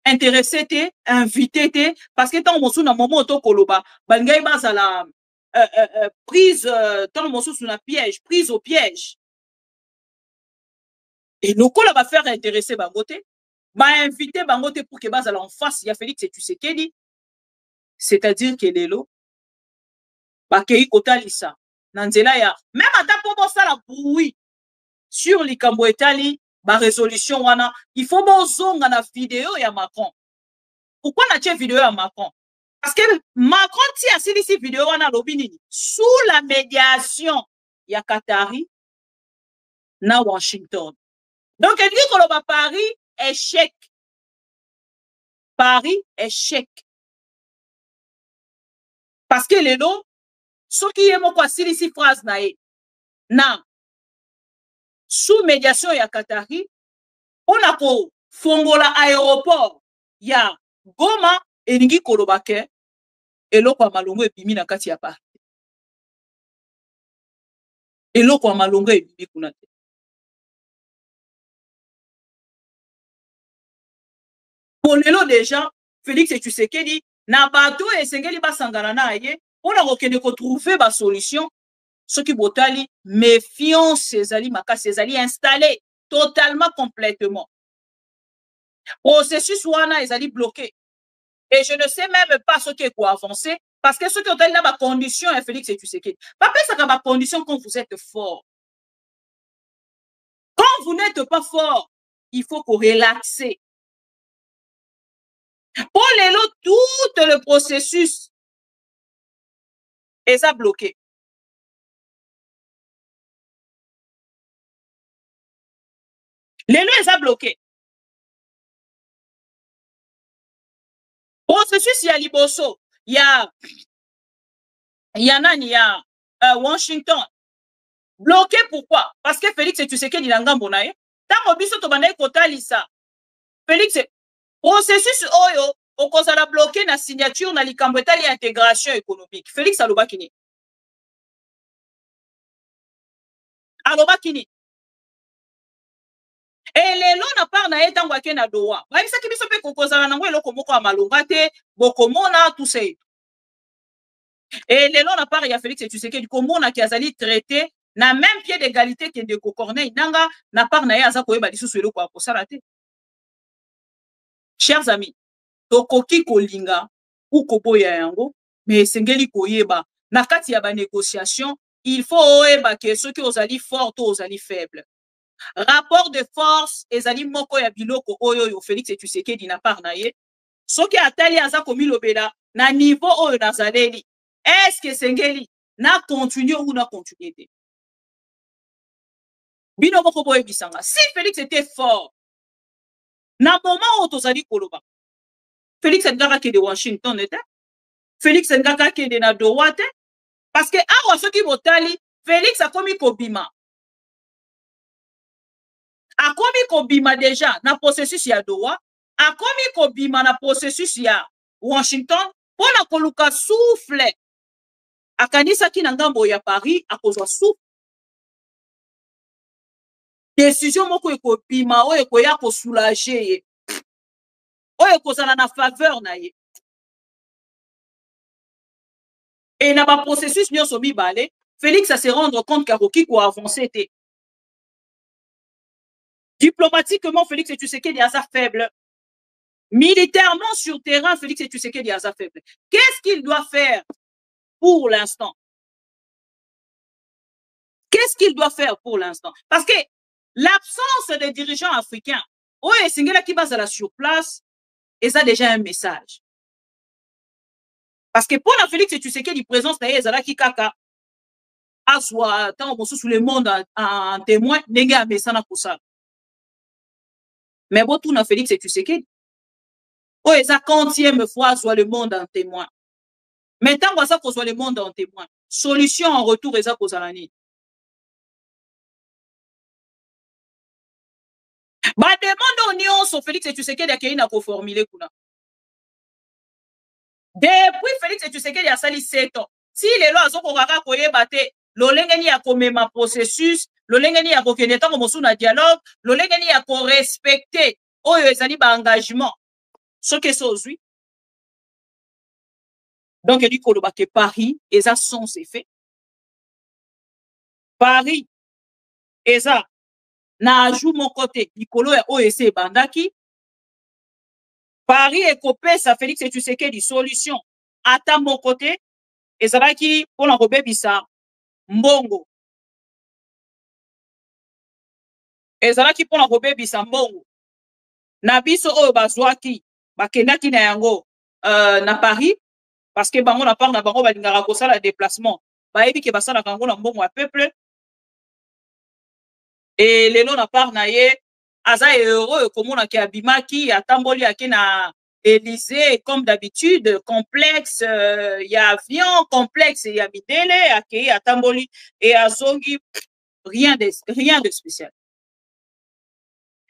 intéressé te, invité te parce que tant mosu na moment to koloba bangai bazala prise tant mosu na piège, prise au piège. Et nous, on va faire intéresser Bangote, va inviter Bangote pour que Bazala en face, il y a Félix Tshisekedi. C'est-à-dire que Lelo, Bakei Kotalisa, Nanzela ya, même à Tapo ça la bruit sur les Kambo Etali, ma résolution wana, il faut bozonga na vidéo ya Macron. Pourquoi na tient vidéo ya Macron? Parce que Macron tient ici vidéo wana lobinini sous la médiation ya Qatari na Washington. Donc, elle dit que le Paris, échec. Paris, échec. Parce que les noms, ceux qui aiment quoi, si ici phrase na, sous médiation ya Qatari, on a pour Fongola aéroport, ya Goma, et Ningi Kolobake, et l'eau kwa malongo et pimi na kati ya Paris. eloko ya malonga ebibi kuna te. Polelo déjà Félix Tshisekedi na bato esengeli basangana na ye mpona kokende kotrouve basolution soki botali méfiance ezali makasi ezali installé totalement complètement. Processus wana ezali bloqué. Et je ne sais même pas ce qui est quoi avancer parce que ceux qui ont là ma condition est Félix Tshisekedi. Pas ça que ma condition quand vous êtes fort. Quand vous n'êtes pas fort, il faut qu'on relaxe. Pour les lots, tout le processus est bloqué. Les lots est bloqué. Processus, il y a Liboso, il y a nani, il y a Washington. Bloqué pourquoi? Parce que Félix Tshisekedi n'a pas bonaye. Tant que biso to banaye kotalisa. Félix processus oyo okozala bloqué na signature na likambo etali intégration économique. Félix alobaki ni. Alobaki ni. Et lelo na part na ye tango ake na doa. Ba bisaki biso pe kokozala nango eloko moko ya malonga te, bokomona tout ça. Et lelo na part ya Félix Tshisekedi komona ki azali traité na même pied d'égalité que de Corneille nanga na part na ye aza koyeba lisusu eloko akosala te. Chers amis, tokoki kolinga ou koboya yango mais sengeli koyeba na kati ya ba négociation il faut oyeba ke soki ozali fort to ozali faible. Rapport de force ezali moko ya biloko oyo yo Félix Tshisekedi na part na ye soki atali aza komilobela na niveau oyo nazaleli est-ce que sengeli na continuer ou na continuer te bino moko boye bisanga si Félix était fort na moment où tozali koloba Félix ngaka ke de Washington était Félix ngaka ke de na Doha te parce que awa soki botali Félix akomi kobima déjà na processus ya Doha akomi kobima na processus ya Washington pona koluka souffle akanisa ki na ngambo ya Paris akozwa souffle décision moko ekobima oyo ekoya ko soulager ye oyo ekozala na faveur na ye et na ba processus nyonso mibale Félix a se rendre compte qu'akoki ko avancer te. Diplomatiquement, Félix Tshisekedi est assez faible. Militairement, sur terrain, Félix Tshisekedi est assez faible. Qu'est-ce qu'il doit faire pour l'instant? Qu'est-ce qu'il doit faire pour l'instant? Parce que l'absence des dirigeants africains, ouais, Singela qui base sur place, et ça déjà un message. Parce que pour la Félix Tshisekedi, présence d'ailleurs, qui kaka, aswa, tant sous le monde en témoin, n'est-ce pas pour ça. Mais bon, tout na Félix Tshisekedi. Oh, et ça, quantième fois, soit le monde en témoin. Maintenant, on va qu'on soit le monde en témoin. Solution en retour, et ça, pour l'année. Bah, demande aux nions sur Félix Tshisekedi qui a formulé. Depuis Félix Tshisekedi a sali 7 ans. Si les lois sont correctes, koye bate, l'olengeni a comme ma processus, l'olengeni a kokene tango mosu na dialogue, l'olengeni a ko respecter oyo ezali ba engagement. Ce que c'est aujourd'hui. Donc il dit que Paris et ça sont ses faits. Paris et ça na joue mon côté, Nicolo et OEC bandaki. Paris et copé ça Félix Tshisekedi solution. À mon côté et ça va qui pour la rebebisa mbongo. Et ça va qui pour la rebebisa mbongo. Na biso oyo bazwaki bakendaki na yango na Paris parce que bango na part na bango balingaka kosala déplacement bayebi ke basala kango na mbongo ya peuple et lelo na part na ye aza heureux komona ki abimaki atamboli ake na Élysée comme d'habitude complexe ya avion complexe ya midele ake atamboli et azongi rien de spécial.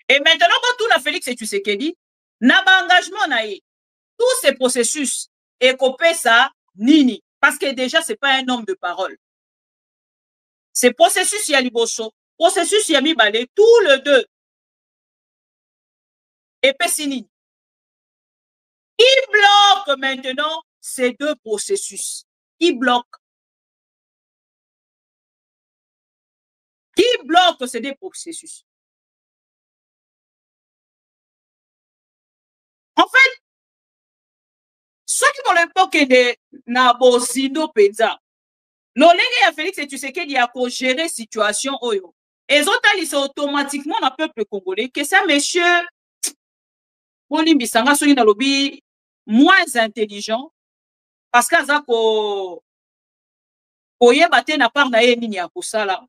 Et maintenant, quand tout la Félix Tshisekedi, n'a pas engagement naïe. Tous ces processus, et copé ça, nini. Parce que déjà, c'est pas un homme de parole. C'est processus ya liboso, processus ya mibale, tous les deux. Et Pessini. Qui bloque maintenant ces deux processus? Qui bloque? Qui bloque ces deux processus? En fait, ceux qui vont l'époque de Nabozindo Penza, l'olenge ya Félix Tshisekedi a gérer situation oyo. Et autres, ils sont automatiquement dans le peuple congolais que ça, monsieur, Olimbisanga soki na lobby moins intelligent, parce que ça ko yeba te na part na ye nini ya kosala.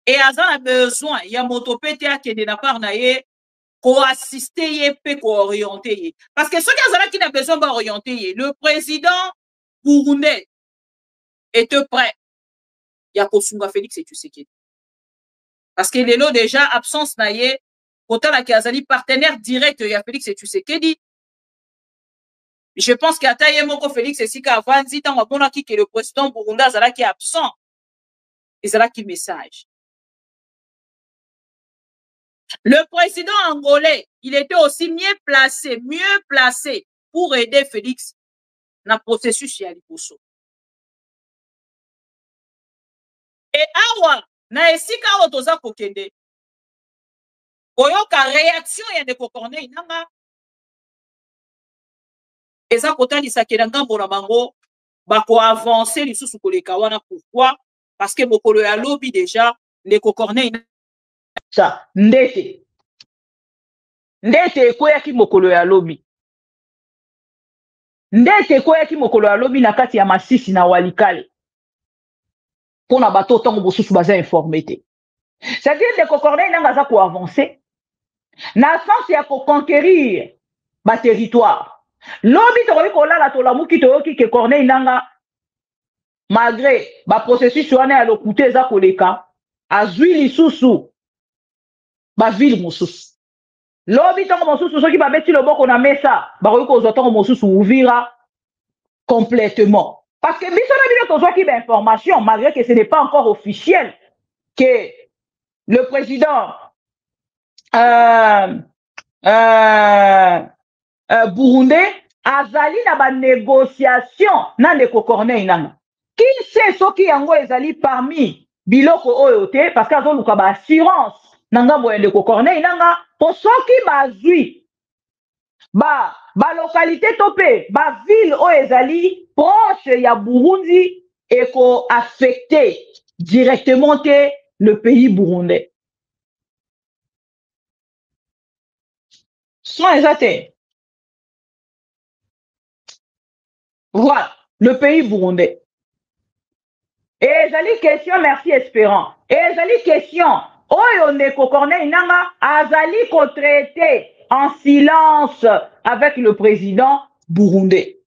Et aza a besoin, il y a motopete à qui na part na ye, ko assister ye pe ko orienter ye. Parce que ceux qui a besoin d'orienter ye, le président burundais est prêt. Il y a Kosunga Félix Tshisekedi. Parce qu'il est là déjà absence na ye, côté la Kazali partenaire direct ya Félix Tshisekedi. Je pense qu'à taille moko Félix Tshisekedi avant dit tant qu'on qui que le président burundais azala qui est absent. Et c'est là qui message. Le président angolais, il était aussi mieux placé pour aider Félix dans le processus ya liboso. Et awa na esika o toza kokende. Oyoka réaction ya Ndeko Corneille nanga. Eza kotalisa kelanga mbona bango bako avancer lisusu koleka wana. Pourquoi? Parce que mokolo ya lobby déjà Ndeko Corneille ça ndete ekoyaki mokolo ya lobby. Ndete ekoyaki mokolo ya lobby na kati ya Masisi na Walikale. Pona bato tango bosusu baza informé te. C'est-à-dire Ndeko Corneille nanga za ko avancer na sens ya ko conquérir ba territoire. Lobby to ko la to la muki to yoki ke Corneille nanga malgré ba processus wana ya lokuté za koleka azwi lisusu ba ville mosusu. Lobby tango mosusu soki ba beti loboko na mesa ba ko zo tango mosusu ouvira complètement. Parce que biso na bino tozo ki ba information malgré que ce n'est pas encore officiel que le président burundais azali na ba négociation na Ndeko Corneille nanga. Qui sait soki yango ezali parmi biloko oyo te parce que azo luka ba assurance nanga bo Ndeko Corneille nanga po soki bazwi ba localité topé ba ville oyo ezali proche ya Burundi et ko affecter directement le pays burundais. Sans exacter. Voilà, le pays burundais. Et j'allais question, merci espérant. Et j'allais question, oyo Ndeko Corneille nanga azali ko traité en silence avec le président burundais.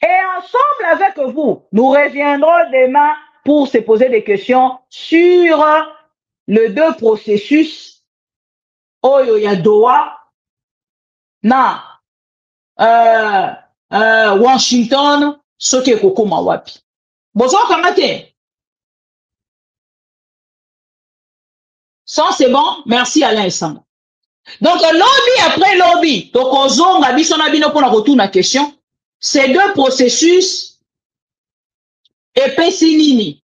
Et ensemble avec vous, nous reviendrons demain pour se poser des questions sur les deux processus oyo ya Doha na Washington soki ekokoma wapi. Bozo kamate. Ça c'est bon, merci Alain Esanga. Donc lobby après lobby, donc ozonga biso na bino pona retourna question. Ces deux processus epesi nini?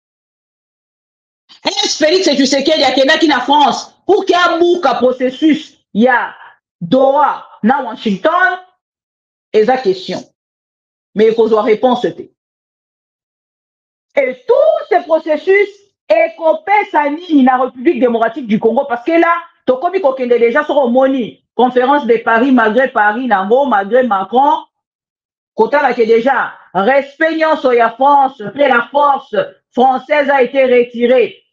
Est-ce Félix Tshisekedi akendaki na France pour qu'il y ait un processus ya Doha na Washington? Eza question. Mais il faut avoir réponse. Et tous ces processus ekopesa nini na République démocratique du Congo parce que là, tokomi kokende déjà sur Omoni, conférence de Paris, malgré Paris, nango, malgré Macron, kota là que déjà, respect nyonso ya France, après la force française a été retirée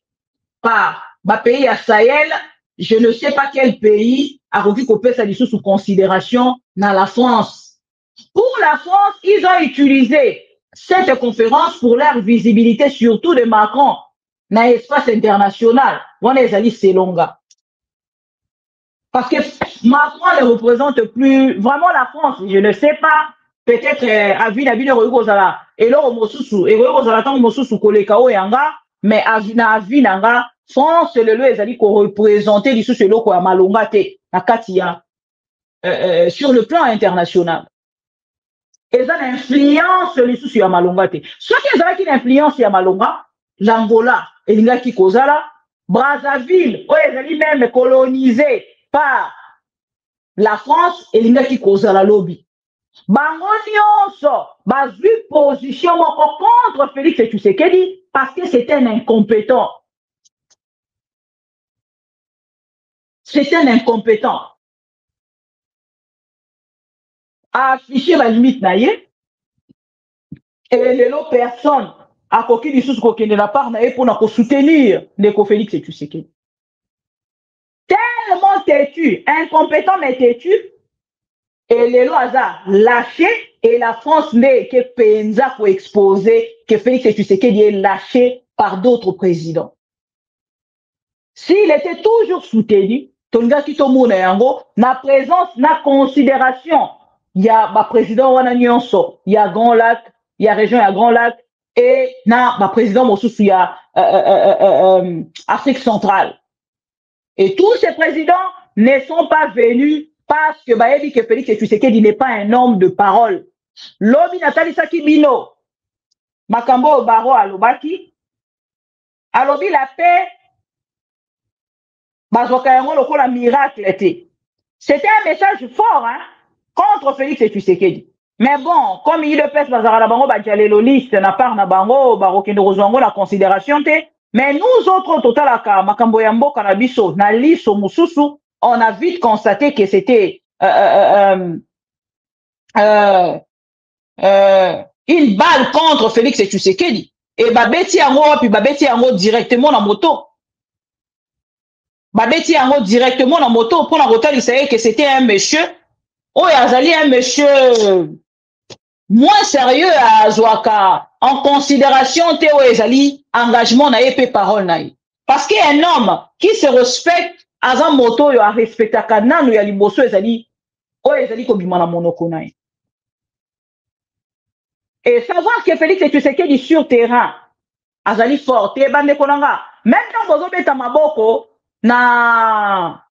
par ma pays à Sahel, je ne sais pas quel pays a revu kopesa lisu sous considération dans la France. Pour la France, ils ont utilisé cette conférence pour leur visibilité, surtout de Macron, dans l'espace international. On est allé Selonga. Parce que Macron ne représente plus vraiment la France. Je ne sais pas. Peut-être à Ville Rogozala. Et là, au Mosusu. Et Rogozala, tant Mosusu, Kolekao Yanga. mais na avis nanga France lelo ezali ko représenter lisusu eloko ya malonga te na kati ya sur le plan international. Eza na influence lisusu ya malonga te. Soki ezalaki na influence ya malonga, l'Angola elingaki kozala, Brazzaville oyo ezali même colonisé par la France elingaki kozala lobi. Bango nyonso bazwi position moko contre Félix Tshisekedi parce que c'était un incompétent. C'est un incompétent. A affiché la limite na ye et lelo personne a koki lisusu kokende na part na ye pour na ko soutenir ndeko Félix Tshisekedi. Tellement têtu, incompétent mais têtu, et lelo aza lâché et la France n'est que penza pour exposer que Félix Tshisekedi est lâché par d'autres présidents. S'il était toujours soutenu, tonga kito mona yango na présence na considération. Il y a le président wana nyonso, il y a Grand Lac, il y a région, il y a Grand Lac, et na le président mosusu il y a Afrique centrale. Et tous ces présidents ne sont pas venus parce que baebi que Félix Tshisekedi n'est pas un homme de parole. Lobi Nathalie Sakibino, Makambo Baro alobaki, alobi la paix, bazoka yango lokola miracle était. C'était un message fort, hein, contre Félix Tshisekedi. Mais bon, comme il le pèse bazara bango badjaleloliste na part na bango barokende rozongo la considération te, mais nous autres totalaka makambo ya mboka na biso na liso mususu, on a vite constaté que c'était une balle contre Félix Tshisekedi. Et babeti yango puis babeti yango directement na moto. Babeti yango directement na moto pour na kotalisa que c'était un monsieur. Oh, Azali un monsieur moins sérieux à Zouaka, en considération Théo Ezali, engagement na épée parole naï. Parce qu'un homme qui se respecte, Azan moto yo a respecté kananu ya liboso Ezali, oh Ezali ko bimana monoko naï. Et savoir que Félix Tshisekedi sur terrain, Azali fort, te bande konanga, même dans bozo beta maboko, na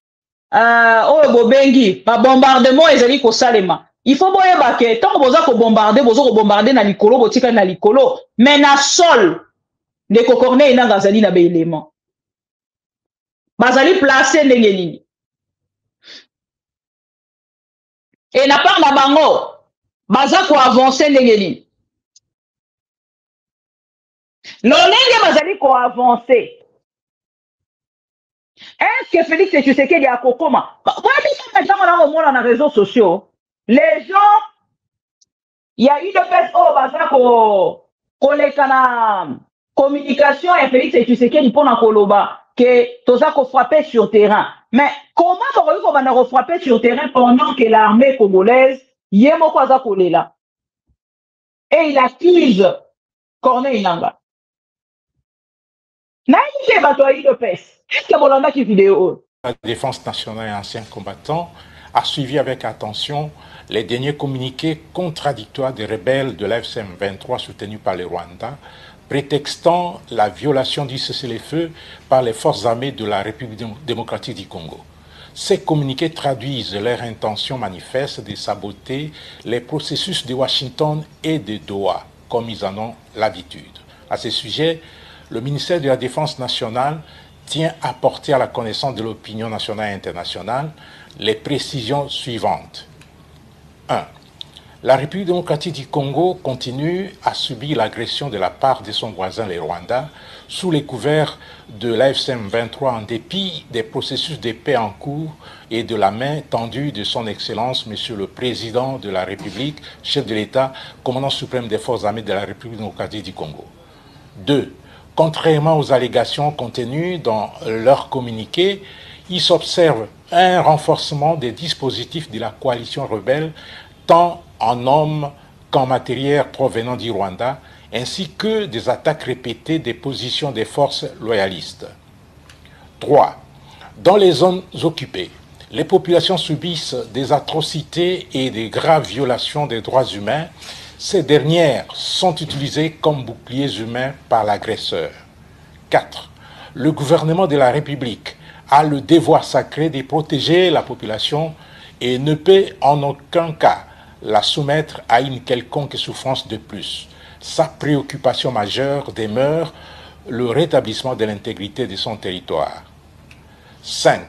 bobengi ba bombardement ezali ko salema il faut boyeba ke tant boza ko bombarder na likolo botika na likolo mais na sol de ko Corneille na gazali na be élément bazali placer ndenge nini et na part na bango baza ko avancer ndenge nini lolenge bazali ko avancer. Est-ce que Félix Tshisekedi a kokoma? Dans les réseaux sociaux, les gens, il y a une personne qu'on est en communication et Félix Tshisekedi pour na koloba que toza ko frapper sur terrain. Mais comment on va frapper sur terrain pendant que l'armée congolaise yemo kwaza kolela? Et il accuse Corneille Nangaa. La Défense nationale et anciens combattants a suivi avec attention les derniers communiqués contradictoires des rebelles de l'AFCM 23 soutenus par le Rwanda, prétextant la violation du cessez-le-feu par les forces armées de la République démocratique du Congo. Ces communiqués traduisent leur intention manifeste de saboter les processus de Washington et de Doha, comme ils en ont l'habitude. À ce sujet, le ministère de la Défense nationale tient à porter à la connaissance de l'opinion nationale et internationale les précisions suivantes. 1. La République démocratique du Congo continue à subir l'agression de la part de son voisin, le Rwanda, sous les couverts de l'AFCM 23 en dépit des processus de paix en cours et de la main tendue de son Excellence, Monsieur le Président de la République, chef de l'État, commandant suprême des forces armées de la République démocratique du Congo. 2. Contrairement aux allégations contenues dans leur communiqué, il s'observe un renforcement des dispositifs de la coalition rebelle, tant en hommes qu'en matériel provenant du Rwanda, ainsi que des attaques répétées des positions des forces loyalistes. 3. Dans les zones occupées, les populations subissent des atrocités et des graves violations des droits humains. Ces dernières sont utilisées comme boucliers humains par l'agresseur. 4. Le gouvernement de la République a le devoir sacré de protéger la population et ne peut en aucun cas la soumettre à une quelconque souffrance de plus. Sa préoccupation majeure demeure le rétablissement de l'intégrité de son territoire. 5.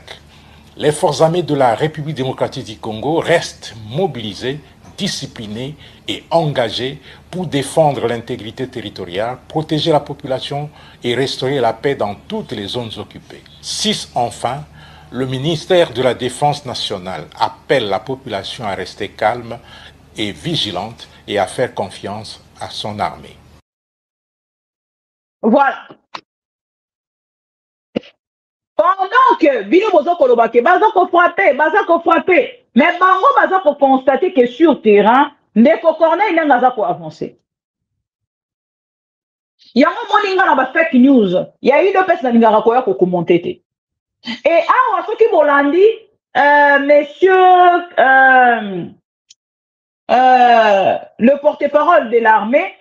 Les forces armées de la République démocratique du Congo restent mobilisées, disciplinées et engagées pour défendre l'intégrité territoriale, protéger la population et restaurer la paix dans toutes les zones occupées. 6. Enfin, le ministère de la Défense nationale appelle la population à rester calme et vigilante et à faire confiance à son armée. Voilà. Pendant que Bino Bozo Kolobake, Bazako frappé, mais Bango Bazako constaté que sur terrain, Ndeko Corneille n'a pas avancé. Il y a un moment où fake news, il y a eu deux personnes qui ont commenté. Et à ce qui m'a dit, monsieur le porte-parole de l'armée,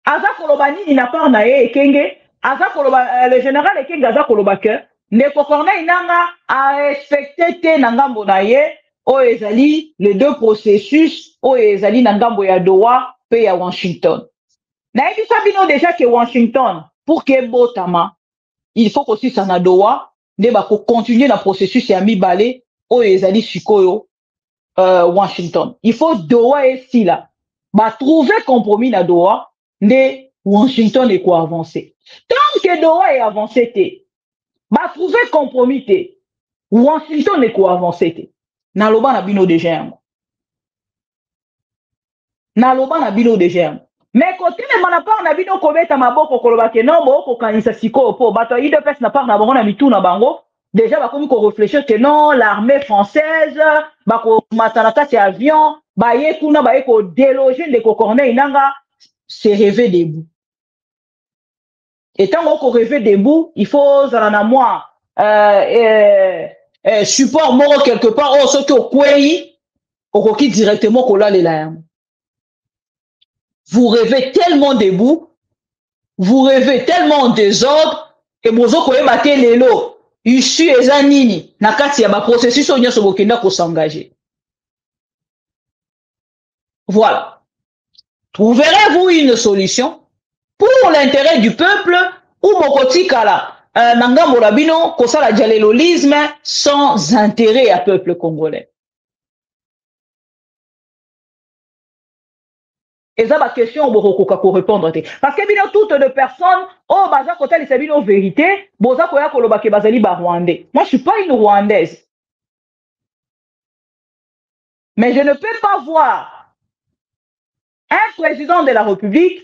Aza Kolobani, il n'a pas naé Kenge. Le général Ekenge Aza Kolobake, Ndeko Corneille nanga a respecté Nangambo naye, o ezali les deux processus, o ezali Nangambo ya Doha, pe ya Washington. Na ebi sabino déjà que Washington, pour que botama, il faut aussi ça na Doha, ne ba ko continuer na processus ya mibale, o ezali sikoyo, Washington. Il faut Doha et si là, ba trouver compromis na Doha, ne Washington est quoi avancer. Tant que Doha est avancé, bah trouver compromis, Washington est quoi avancé. Naloba na bino de germe. Naloba na bino de germe. Mais côté de manapar na bino kobeta maboko koloba ke non boko kanisa siko po bato ide pes na par na bango na mitu na bango. Déjà ba komi ko réfléchir que non l'armée française ba ko matana kati avion ba ye kuna ba ye ko déloger de Corneille nanga c'est rêver debout. Et tant qu'on rêve debout, il faut zalana moi support moro quelque part au ce que kwei au qui directement kola les là. Vous rêvez tellement debout, vous rêvez tellement en désordre et bozo koye maté lelo issu ezanini na kati ya ba processus onyo so bokenda ko s'engager. Voilà. Trouverez-vous une solution pour l'intérêt du peuple ou Mokoti Kala Nangambo Labino kosala dialelolisme sans intérêt à peuple congolais. Et ça, ma question, on répondre. Parce que bien toutes les personnes, oh, baza côté les sabino vérité, boza koya kolobake bazali ba rwandais. Moi, je suis pas une rwandaise. Mais je ne peux pas voir un président de la République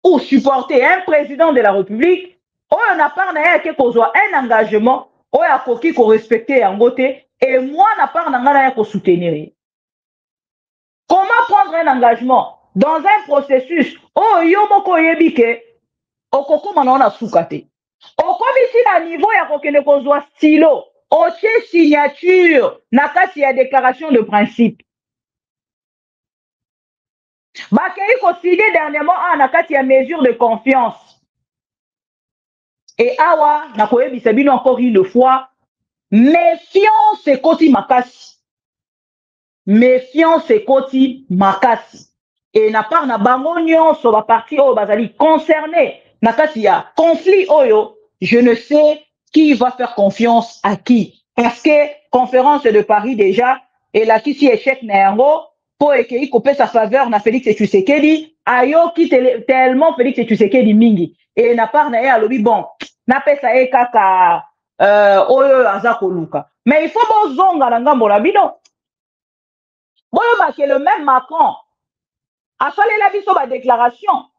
ou supporter un président de la République, on n'a pas un engagement, on a qu'on respecter en côté, et moi n'a pas un soutenir. Comment prendre un engagement dans un processus, oh yomoko yebike, okoko manona soukate. Okomi si na niveau ya kokene kozwa stylo, otie signature, nakati ya déclaration de principe. Bakei ko signé dernièrement nakati ya mesure de confiance. Et awa, nakoyebi sabino encore une fois, méfiance et koti makasi. Méfiance et koti makasi. Et na part na bango nyonso ba parti oyo bazali concerné nakati ya conflit oyo, je ne sais qui va faire confiance à qui. Parce que conférence de Paris déjà, et là qui si échec na yango, pour eke couper sa faveur na Félix Tshisekedi, ayo qui tellement Félix Tshisekedi mingi. Et na part na ya lobi bon, na pesa e kaka oyo azako luka. Mais il faut bozonga na ngambo la bino. Boyo ba que le même Macron a fallu la biso ba déclaration.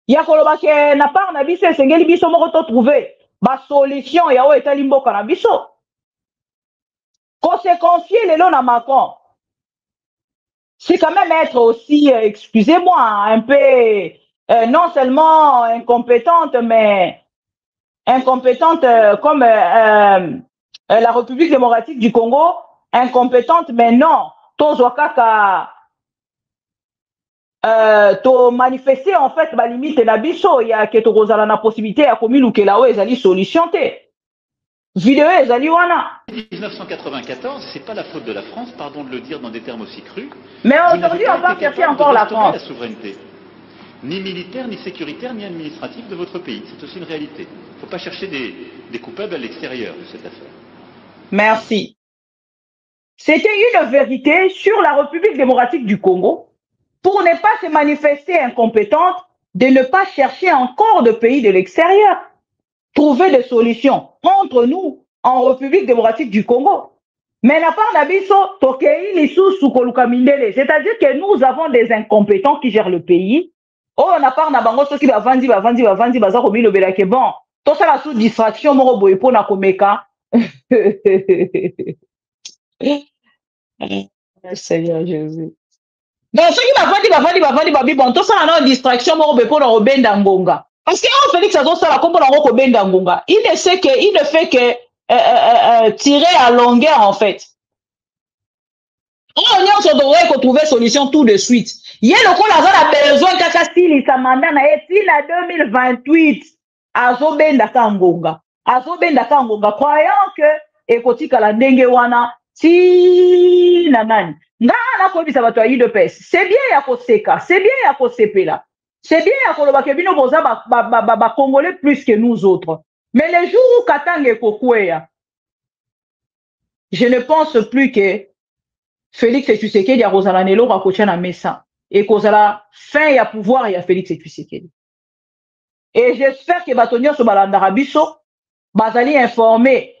Ya koloba ke na part na biso sengeli biso moko to trouver ba solution ya o etali mboka na biso. Qu'on se confie les lots na Macron. C'est quand même être aussi, excusez-moi, un peu, non seulement incompétente, mais incompétente comme la République démocratique du Congo, incompétente, mais non, Tozwakaka to manifester en fait ba limite na biso ya ke to kozala na possibilité ya kominukela oyo ezali solution te. Vidéo ezali wana. 1994, c'est pas la faute de la France, pardon de le dire dans des termes aussi crus. Mais aujourd'hui, on va chercher encore la France. La souveraineté, ni militaire, ni sécuritaire, ni administrative de votre pays. C'est aussi une réalité. Il ne faut pas chercher des coupables à l'extérieur de cette affaire. Merci. C'était une vérité sur la République démocratique du Congo pour ne pas se manifester incompétente, de ne pas chercher encore de pays de l'extérieur. Trouver des solutions entre nous en République démocratique du Congo. Mais la part d'Abisso, c'est-à-dire que nous avons des incompétents qui gèrent le pays. Oh, on a part d'Abango, ceux qui va vendre, bon, tout ça, la sous distraction, mon robot, pour na komeka. Seigneur Jésus. Donc, ceux qui va vendre, bon, tout ça, la distraction, mon robot, pour na robenda ngonga. Parce que Félix Azosala, comme on a Benda Ngonga, il ne fait que tirer à longueur en fait. On devrait trouver solution tout de suite. Il y a le besoin de sa mandat na 2028. Azobenda Kangonga. Azobenda Kangonga. Croyant que ekotika la ndenge wana si nanani. Nga na ko bisa bato yi de pes. C'est bien ya koseka, c'est bien ya kosepela. C'est bien à Congolais plus que nous autres. Mais les jours où Katang est Kokouéa, je ne pense plus que Félix Tshisekedi a Rosalanelo Rakocha na Messa. Et qu'on a la fin et à pouvoir et à Félix Tshisekedi. Et j'espère que Batonio se balanda Rabiso, Bazali informé,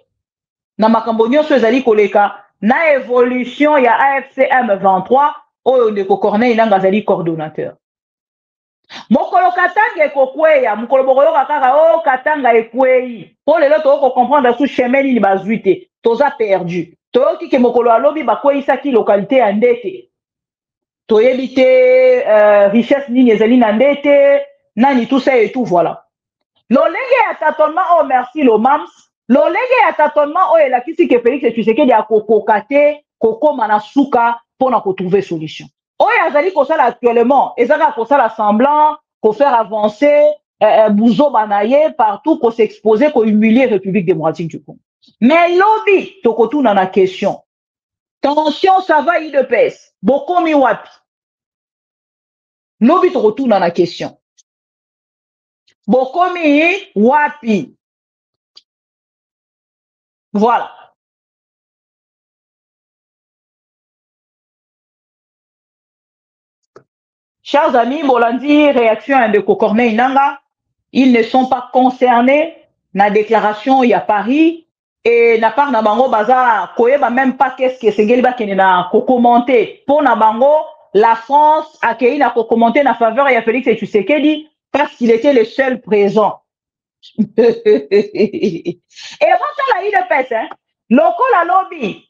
na Makambonio se Zali Koleka, na évolution ya AFC M23, ou de Corneille Nangazali coordonnateur. Mokolo Katanga ekokweya mokolo bokolo kaka o Katanga ekwei po lelo to ko comprendre sous chemin ni bazuite toza perdu toyoki ke mokolo alobi bakweisa ki localité ya ndete toyebite richesse nini ezali na ndete nani tout ça et tout voilà lolenge ya tâtonnement oh merci lo mams lolenge ya tâtonnement oh elakisi ke Félix Tshisekedi akokokate kokoma na suka pour na trouver solution. Oya azali kosala actuellement, ezaka kosala semblant, ko faire avancer Bouzo Banaye partout, ko s'exposer, ko humilier République démocratique du Congo. Mais lobby, tokotu na na question. Tension, ça va y de pes. Bokomi wapi. Lobby tokotu na na question. Bokomi wapi. Voilà. Chers amis, Bolandi, réaction de Corneille Nanga, ils ne sont pas concernés na déclaration ya Paris et na part na bango baza koyeba même pas qu'est-ce que c'est geliba kene na ko commenter pour na bango la France a accueilli na ko commenter na faveur ya Félix Tshisekedi parce qu'il était le seul présent. Et bon ça la il pèse hein. Loko la lobby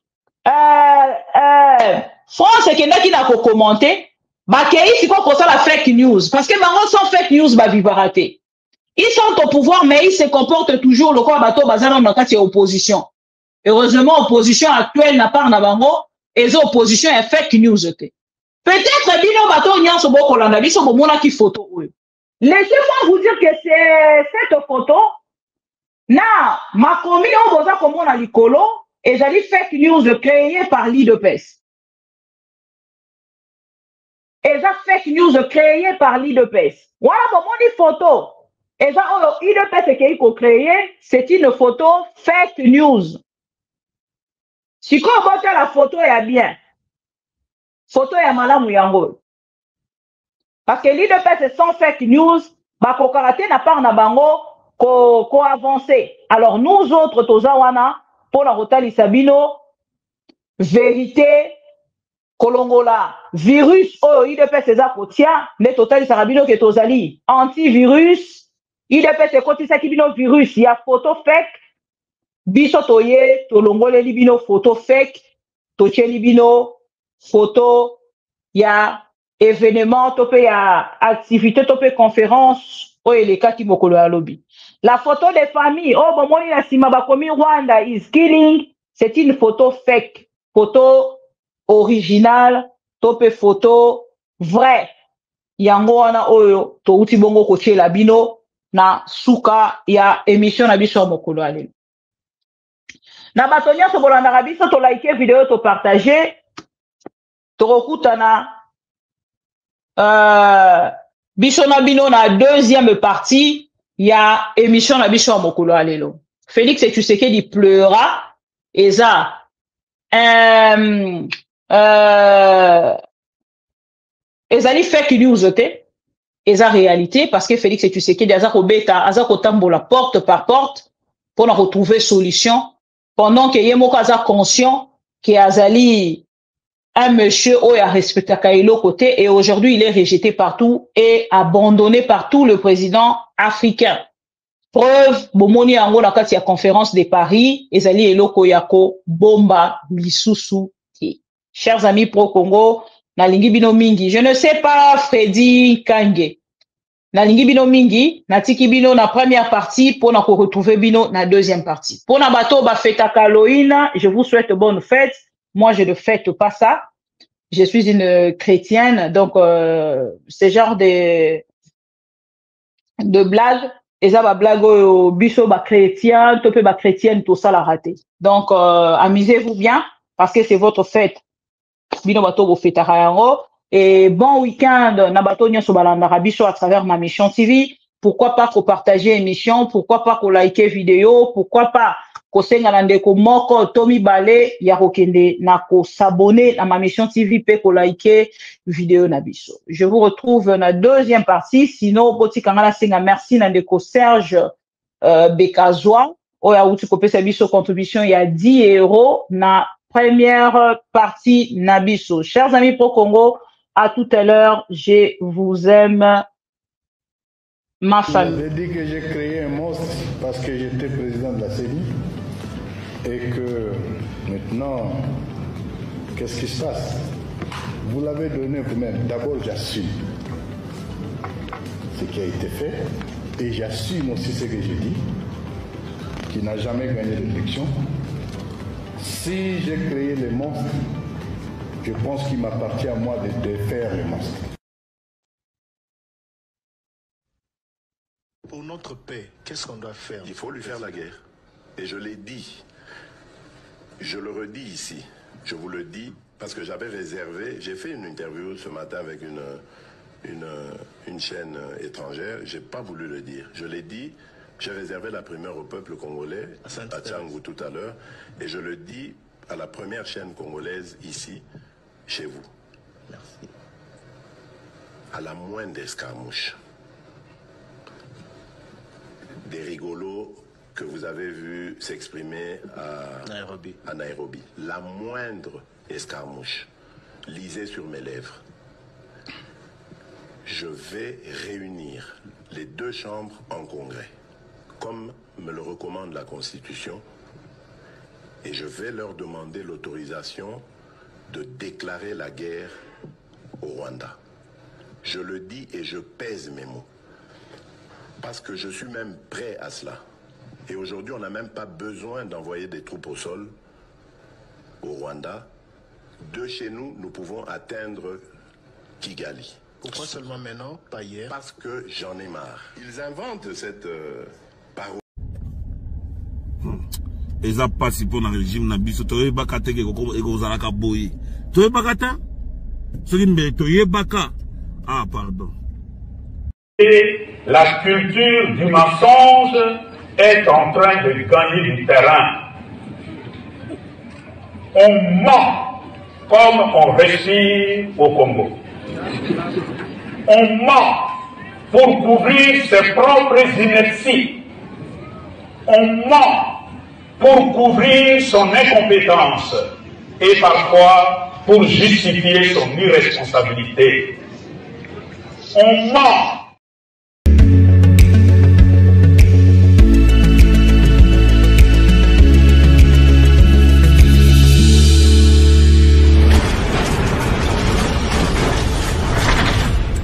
France qui na ko commenter Bakei, c'est quoi ça la fake news? Parce que maintenant, sans fake news, bah, vivaraté. Ils sont au pouvoir, mais ils se comportent toujours le quoi bateau bazar dans le opposition. Heureusement, opposition actuelle n'a pas nabango, et les oppositions est fake news. Peut-être, bino bateau n'y a ce beau colanda, ils sont au qui photo. Laissez-moi vous dire que c'est cette photo. Na, ma commis, on va comme on a l'icolo, et j'ai dit fake news créée par l'IDPS. Et ça fake news créée par l'IDPS. Voilà mon photo. Et ça, l'IDPS qui a créé, c'est une photo fake news. Si on voit la photo est bien, photo est malade ou parce que l'IDPS c'est sans fake news, bah kokarate n'a pas na bango ko avancer. Alors nous autres tozawana pour la rotali sabino vérité. Kolongola, virus, oh, IDPS c'est ça, kotia, les total sarabino que tozali, antivirus, IDPS c'est koti sa kibino virus, il y a photo fake, biso toye, tolongole libino photo fake, toche libino photo, il y a événement, topé, il y a activité, topé conférence, oh, et les cas qui mokolo à lobby. La photo des familles, oh, bon, moi, la simabakomi Rwanda is killing, c'est une photo fake, photo original, topé photo vrai. yango wana oyo touti bongo kotiela bino na suka ya émission na biso ya mokolo ya lelo. Na bato nyonso bolandaka biso to like video to partager tokokutana biso na bino na deuxième partie ya émission na biso ya mokolo ya lelo. Félix Tshisekedi pleura eza ezali fake news te eza réalité parce que Félix Tshisekedi aza kobeta aza kotambola porte par porte pour na retrouver solution pendant que yemoko aza conscient que azali un monsieur oyo a respecté Kailo côté et aujourd'hui il est rejeté partout et abandonné par tout le président africain. Preuve bomoni yango na kati ya conférence de Paris ezali eloko yako bomba lisusu ti. Chers amis pro Congo na lingi bino mingi, je ne sais pas Freddy Kange. Na lingi bino mingi, na tiki bino na première partie pour na ko retrouver bino na deuxième partie. Pour na bato ba feta Halloween, je vous souhaite bonne fête. Moi je ne fête pas ça. Je suis une chrétienne donc ce genre de blague eza ba blague au biso ba chrétien, topé ba chrétienne tout ça la raté. Donc amusez-vous bien parce que c'est votre fête. Bino bato bo feta yango. Et bon week-end, Nabato Nyonso Balandara Biso à travers ma mission TV. Pourquoi pas qu'on partage émission, pourquoi pas qu'on like vidéo, pourquoi pas qu'on s'engage ko moko Tommy Balé Yarokende na ko s'abonner à ma mission TV pe qu'on like vidéo na biso. Je vous retrouve dans la deuxième partie. Sinon, poti kangala senga merci nandeko Serge Bekazwa. Oya uti ko pesa biso contribution il y a 10 € na première partie na biso. Chers amis pro Congo, à tout à l'heure, je vous aime, ma famille. J'avais dit que j'ai créé un monstre parce que j'étais président de la CENI et que maintenant, qu'est-ce qui se passe? Vous l'avez donné vous-même. D'abord, j'assume ce qui a été fait et j'assume aussi ce que j'ai dit, qui n'a jamais gagné l'élection. Si j'ai créé les monstres, je pense qu'il m'appartient à moi de faire les monstres. Pour notre paix, qu'est-ce qu'on doit faire? Il faut lui faire la guerre. Et je l'ai dit. Je le redis ici. Je vous le dis parce que j'avais réservé. J'ai fait une interview ce matin avec une chaîne étrangère. Je n'ai pas voulu le dire. Je l'ai dit. J'ai réservé la primeur au peuple congolais, à Tchangou tout à l'heure. Et je le dis à la première chaîne congolaise ici. Chez vous. Merci. À la moindre escarmouche, des rigolos que vous avez vus s'exprimer à Nairobi. La moindre escarmouche, lisez sur mes lèvres. Je vais réunir les deux chambres en congrès, comme me le recommande la Constitution, et je vais leur demander l'autorisation de déclarer la guerre au Rwanda. Je le dis et je pèse mes mots. Parce que je suis même prêt à cela. Et aujourd'hui, on n'a même pas besoin d'envoyer des troupes au sol au Rwanda. De chez nous, nous pouvons atteindre Kigali. Pourquoi seulement maintenant, pas hier? Parce que j'en ai marre. Ils inventent cette parole. Eza pasi pour le régime na biso to yebaka te ke ko ekozalaka boyi to yebaka ta soki mbe to yebaka pardon. Et la culture du mensonge est en train de gagner du terrain. On ment comme on réussit au Congo. On ment pour couvrir ses propres inepties. On ment pour couvrir son incompétence et parfois pour justifier son irresponsabilité. On ment.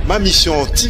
Ma mission TV.